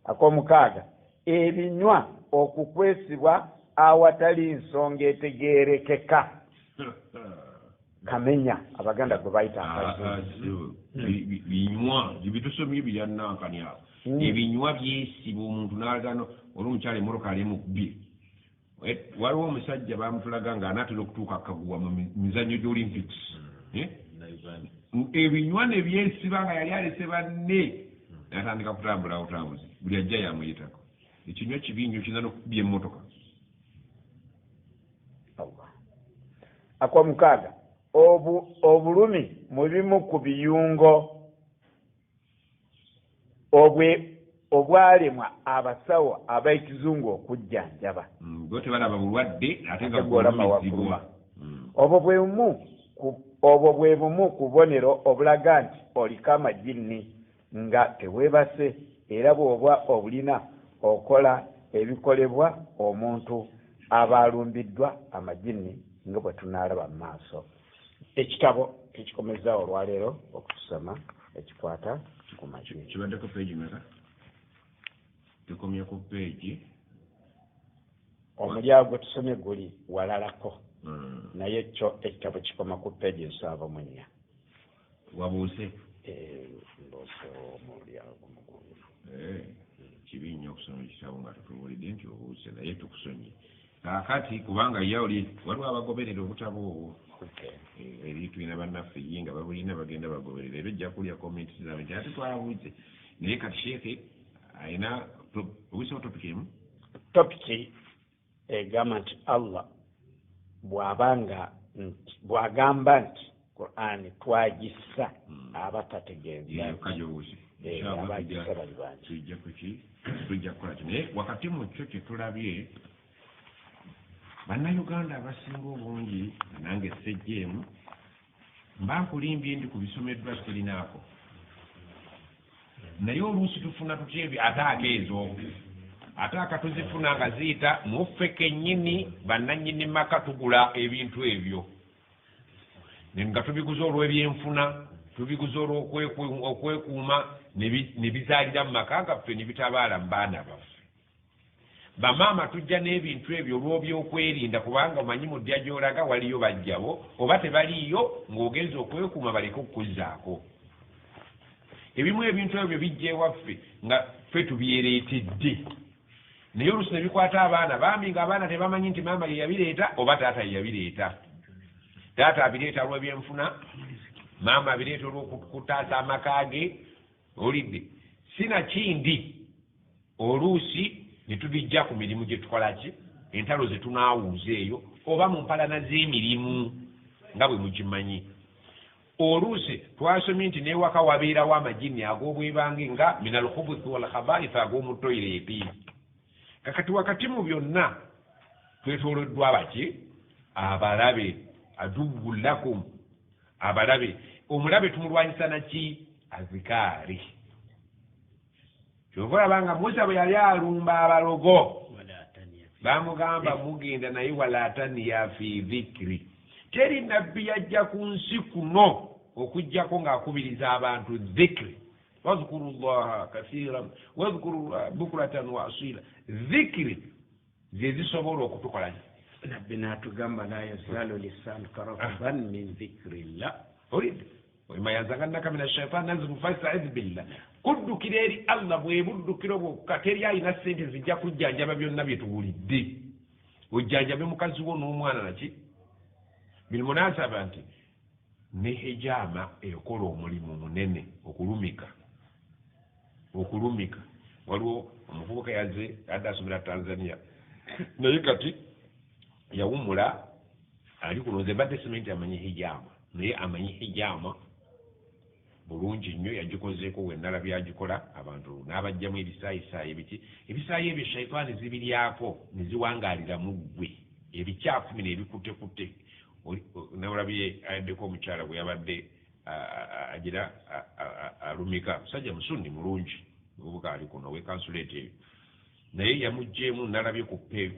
B: Ak'omukaaga ebinywa okukwesibwa awatali nsonga etegeerekeka. Kamenya abaganda gwe bayita akazibu
A: binywa bitusomye byannankanyi awo ebinywa byesiba omuntu n'alagano olw'omukyala emmotoka ali mu bbiri. Waliwo omusajja bamutulaga nga anaatera okutuuka akaguwa mu mizannyo gy'Olympics. Ebinywa ne byesiba nga yali alese banne n'atandika kutambula butambuzi buli ajja yamuyitako. Ekinywa kibi nnyo kiyinza n'okukubya emmotoka.
B: Ak'omukaaga obulumi mu bimu ku biyungo obwalemwa abasawo ab'ekizungu okujjanjaba.
A: Bo tebalaba bulwadde ate nga bulumizibwa.
B: Obwo bwe bumu ku bubonero obulaga nti oliko amajini nga teweebase era bw'oba obulina okola ebikolebwa omuntu abaalumbiddwa amajini nga bwe tunaalaba mu maaso. Ekitabo tukikomeza olwaleero okutusoma ekikwata ku majini.
A: Kibaddeko peegi meka? Tukomye ku peegi.
B: Omulyango gwe tusomye guli walalako. Naye kyo ekitabo kikoma ku peegi 74.
A: Wabuuse?
B: Mbuuse omulyango mugulu.
A: Kibi nnyo okusoma ekitabo nga tutubuulidde nti obuuse naye tukusomye. Kaakati kubanga yawuli waliwo abagoberera obutabo obwo. Eri tulina bannaffe ye nga babulina bagenda bagoberera era ojja kulya komenti zaabwe nti ate twabuuze naye kati sheeke ayina obuusewo topiki emu.
B: Topiki egamba nti Allah bw'agamba nti Qur'ani twagissa abatategeeza abagissa bali bangi.
A: Tujja kukola ki naye wakati mu kyo kye tulabye bannayuganda abasinga obungi nange sejjeemu mba nkulimbye ndi ku bisomeddwa tulinaako naye oluusi tufuna tutya ebyo ate ezo ate akatuzifuna nga ziyita muffe kennyini bannannyini maka tugula ebintu ebyo nga tubiguza olw'ebyenfuna tubiguza olw'okwekuuma ne bizaalira mu maka gaffe ne bitabaala mu baana baffe. Bamaama tujja n'ebintu ebyo olw'ebyokwerinda kubanga omanyi mu ddya gy'olaga waliyo bajjabo oba tebaliyo ng'ogenza okwekuuma baleke okukuzzaako. Ebimu ebintu ebyo bijja ewaffe nga ffe tubyereetedde naye oluusi ne bikwata abaana bambi ng'abaana tebamanyi nti maama ye yabireeta oba taata ye yabireeta. Taata abireeta olw'ebyenfuna, maama abireeta olw'okutaasa amaka ge. Olidde sinakindi oluusi ne tubijja ku mirimu gye tukola ki entalo ze tunaawuuza eyo oba mu mpalana z'emirimu nga bwe mukimanyi. Oluusi twasomye nti n'ewaka wabeerawo amajini ag'obwebange nga minal khubuthi wal khaba'ith ag'omu toyireeti. Kakati wakati mu byonna twetooloddwa baki abalabe aduwwu lakum abalabe. Omulabe tumulwanyisa naki? Azikaari. Kyova olabanga Musa bwe yali alumba abalogo bamugamba mugenda naye walaataniya fi dhikri. Teri nabbi yajja ku nsi kuno okujjako ng'akubiriza abantu dhikri. Wadhkuru llaha kathiran wadhkuru bukratan wa asila. Dhikri ze zisobola okutukola.
B: Nabbi n'atugamba la yazalu lisanuka ratban min dhikrillah.
A: Olidde wema yanzagannaka mina shaitani nazgu fasta'idh billah. Kuddukira eri Allah bwe buddukiro bwokka teri alina ssente zijja kujjanjaba byonna bye tuwulidde. Ojjanjabe mukazi wo n'omwana naki bilmunasaba nti ne hijaama ekola omulimu munene okulumika. Waliwo omuvubuka yazze adda asomera Tanzania naye kati yawumula ali kuno nze badde simenti amanyi hijaama naye amanyi hijama bulungi nnyo yagikozeeko wennala byagikola abantu n'abajjamu ebisaayisaayi ebiki ebisaayi ebyo shaitaani zibiryako ne ziwangaaliramu ggwe ebikyafu bino ebikuttekutte nawulabye ayaddeko omukyala bwe yabadde agira alumika musajja musundi mulungi mubuga ali kuno wekansuleeti eyo naye yamugjeemu nalabye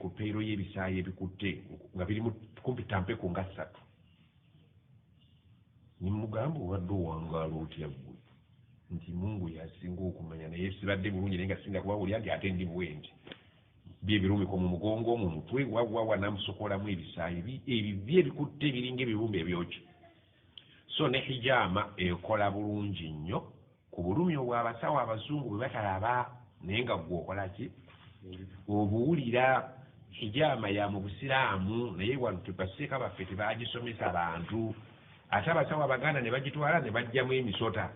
A: ku peero y'ebisaayi ebikutte nga birimu kumpi tampeku nga 3 nimugamba obadde owangaala otya ggwe nti mungu yasinga okumanya naye sibadde bulungi naye nga singa kuba buli ati ate ndi bwendi byebirumiko mu mugongo mu mutwe wawawa namusokolamu ebisaayi ebibye ebikutte ebiringa ebibumba ebyokyo so ne hijama ekola bulungi nnyo ku bulumi obwabasawo abazungu bwe batalaba naye nga gwe okola ki obuwulira hijama ya mu busiraamu naye wano tubaseeka baffe tebagisomesa abantu ate abasawo abaganda ne bagitwala ne bajjamu emisota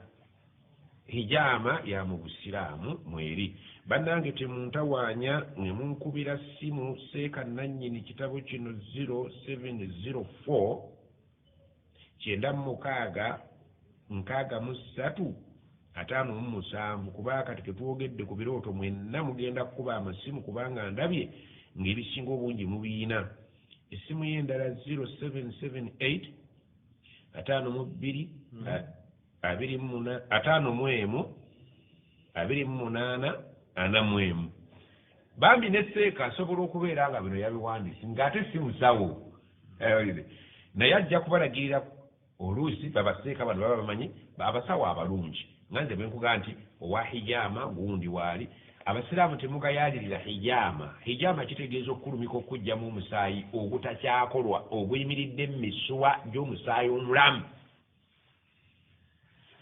A: hijama ya mu busiraamu mweri bannange temuntawaanya ne munkubira ssimu seeka nannyini kitabo kino 0704 9 6 5 kuba kati ketwogedde ku birooto mwenna mugenda kukuba amasimu kubanga ndabye ng'ebisinga obungi mubiina essimu y'endala 0778 52 28 41 bambi ne seeka asobola okubeera nga bino yabiwandiisi ng'ate si musawo naye ajja kubalagirira oluusi babaseeka bano baba bamanyi abasawo abalungi nganze bwenkugamba nti owa hijama gundi waali abasiraamu temugayalirira hijama kitegeeza okulumika okujjamu omusaayi ogutakyakolwa oguyimiridde mu misuwa gy'omusaayi omulamu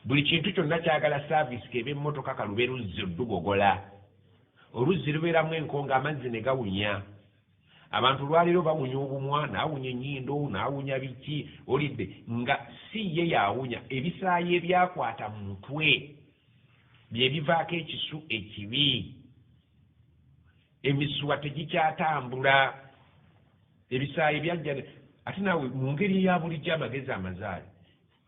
A: buli kintu kyonna kyagala saavisi keba emmotoka kalube luzzi olugogola oluzzi lubeeramu enkonga amazzi ne gawunya abantu lwaliro bawunya obumwa naawunya ennyindo naawunya biki olidde nga si ye yaawunya ebisaayi ebyakwata mu mutwe bye bivaako ekisu ekibi emisuwa tegikyatambula ebisaayi byajja ate naawe mu ngeri eya bulijjo amagezi amazaali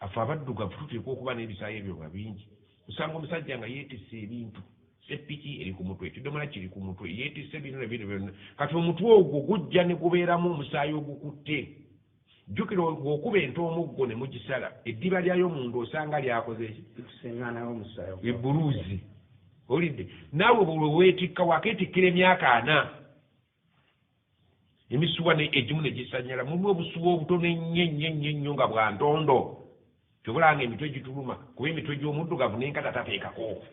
A: afe abaddugavu tuteekwa okuba n'ebisaayi ebyo nga bingi osanga omusajja nga yeetisse ebintu seppiki eri ku mutwe ekidomola kiri ku mutwe yeetisse bino nebino byonna kati omutwe ogwo gujja ne gubeeramu omusaayi ogukutte jjukira okuba ente omuggo ne mugisala eddiba lyayo munda osanga lyakoze ebuluuzi olidde naawe bwe weetikka wakeetikkira emyaka 4 emisuwa egimu ne gisanyala mulimu obusuwa obutono ennyo nga bwa ntondo kyobulanga emitwe gituluma kuba emitwe gy'omuddugavu n'enkata tateekako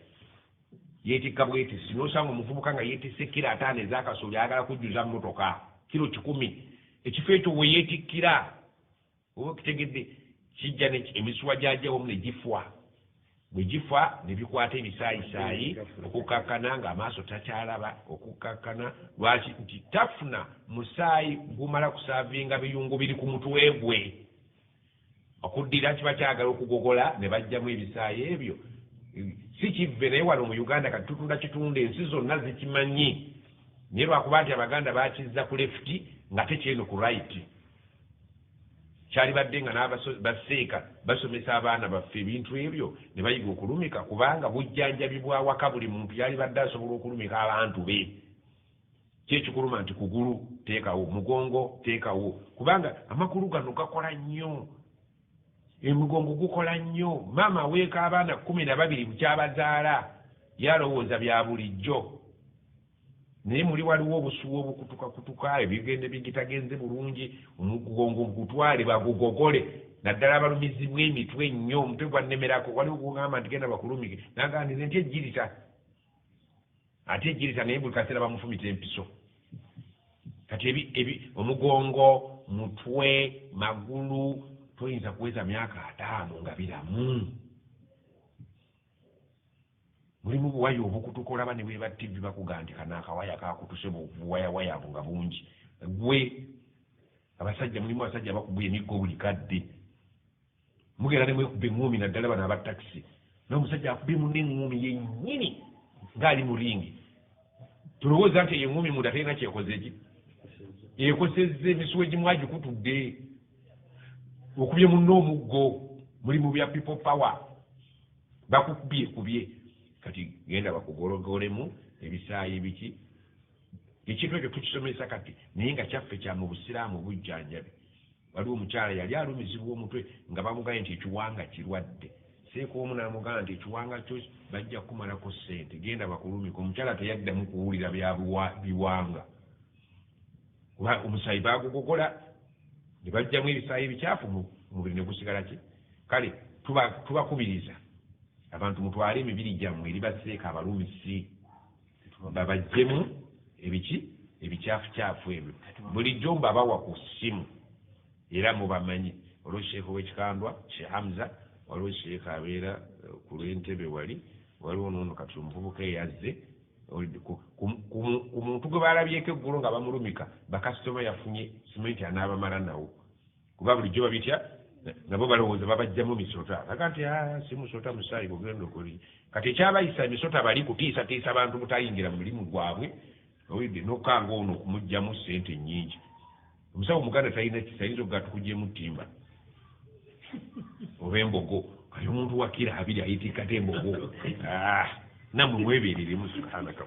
A: yeetikka bwetisi n'osanga omuvubuka nga yeetisse kilo 5 ez'akasooli ayagala kujjuza mmotoka kilo 100 ekifo ekyo we yeetikkira oba okitegedde kijja emisuwa gyagyawomu ne gifwa bwe gifa ne bikwata ebisaayisaayi okukakkana ng'amaaso takyalaba okukakkana lwaki nti tafuna musaayi gumala kusaavinga biyungu biri ku mutwe gwe okuddira kiba kyagala okugogola ne bajjamu ebisaayi ebyo si kivve naye wano mu uganda kati tutunda kitunda ensi zonna zikimanyi naye lwakuba nti abaganda bakizza ku lefuti nga tekyeno ku right kyali badde nga n'abaseeka basomesa abaana baffe ebintu ebyo ne bayiga okulumika kubanga bujjanjabi bwawaka buli muntu yali badde asobola okulumika abantu be kyekikuluma nti kugulu teekawo mugongo teekawo kubanga amakulu gano gakola nnyo emigongo gukola nnyo maama weeka abaana 12 bukyabazaala yalowooza bya bulijjo naye muli waliwo obusuwa obukutukakutuka ebigende bigitagenze bulungi omugongo gutwale bagugogole naddala abalumizibwa emitwe ennyo omutwe gwannemerako waliwo kugamba nti genda bakulumike nagandize nti ejjirita ate ejjirita naye buli kaseera bamufumita empiso kati omugongo mutwe magulu toyinza kuweza myaka 5 nga biramu mulimu buwaya obukutuka olaba ne bweba tv bakugandika n'akawaya kakutuse buwayawaya abo nga bungi gwe abasajja mulimu abasajja bakugwa emiggo buli kadde mugenda ne mwekubba eŋŋumi naddala bano abatakisi n'omusajja akubye munne eŋŋumi yennyini ng'ali mu ringi tulowooza nti eŋŋumi munda terina kyekoze ki ekosezza emisuwa egimu agikutudde okubye munno omuggo muli mu bya people power bakubye kati genda bakugologolemu ebisaayi biki ekintu ekyo tukisomesa kati naye nga kyaffe kya mu busiraamu bujjanjabi waliwo omukyala yali alumizibwa omutwe nga bamugaye nti ekiwanga kirwadde seeko omu n'amugamba nti ekiwanga kyo bajja kumalako ssente genda bakulumika omukyala teyaddamu kuwulira biwanga kuba omusaayi bagugogola ne bajjamu ebisaayi bikyafu mubiri ne gusigala ki kale tubakubiriza abantu mutwale emibiri gyammwe eri baseeka abalumisi babajjemu ebiki ebikyafukyafu ebyo bulijjo mbabawa ku ssimu era mubamanyi waliwo sheekh ow'ekikandwa Sheikh Hamza waliwo sheekh abeera ku lw'Entebbe waliwo noono kati omuvubuka eyazze ku muntu gwe balabyeko eggulo nga bamulumika bakasitoma yafunye simenti anaabamala nawo kuba bulijjo babitya nabo balowooza babajjamu misota aga nti si musota musaayi gugenda okuli kati ekyabayisa emisota bali kutiisatiisa abantu butayingira mu mulimu gwabwe owidde n'okukanga ono okumugjamu ssente nnyingi omusawo omuganda talina kisayinza okuga tukugyemu ttimba oba embogo kali omuntu wakira abiri ayitikkate embogo nammwe mwebeereremu subhanaka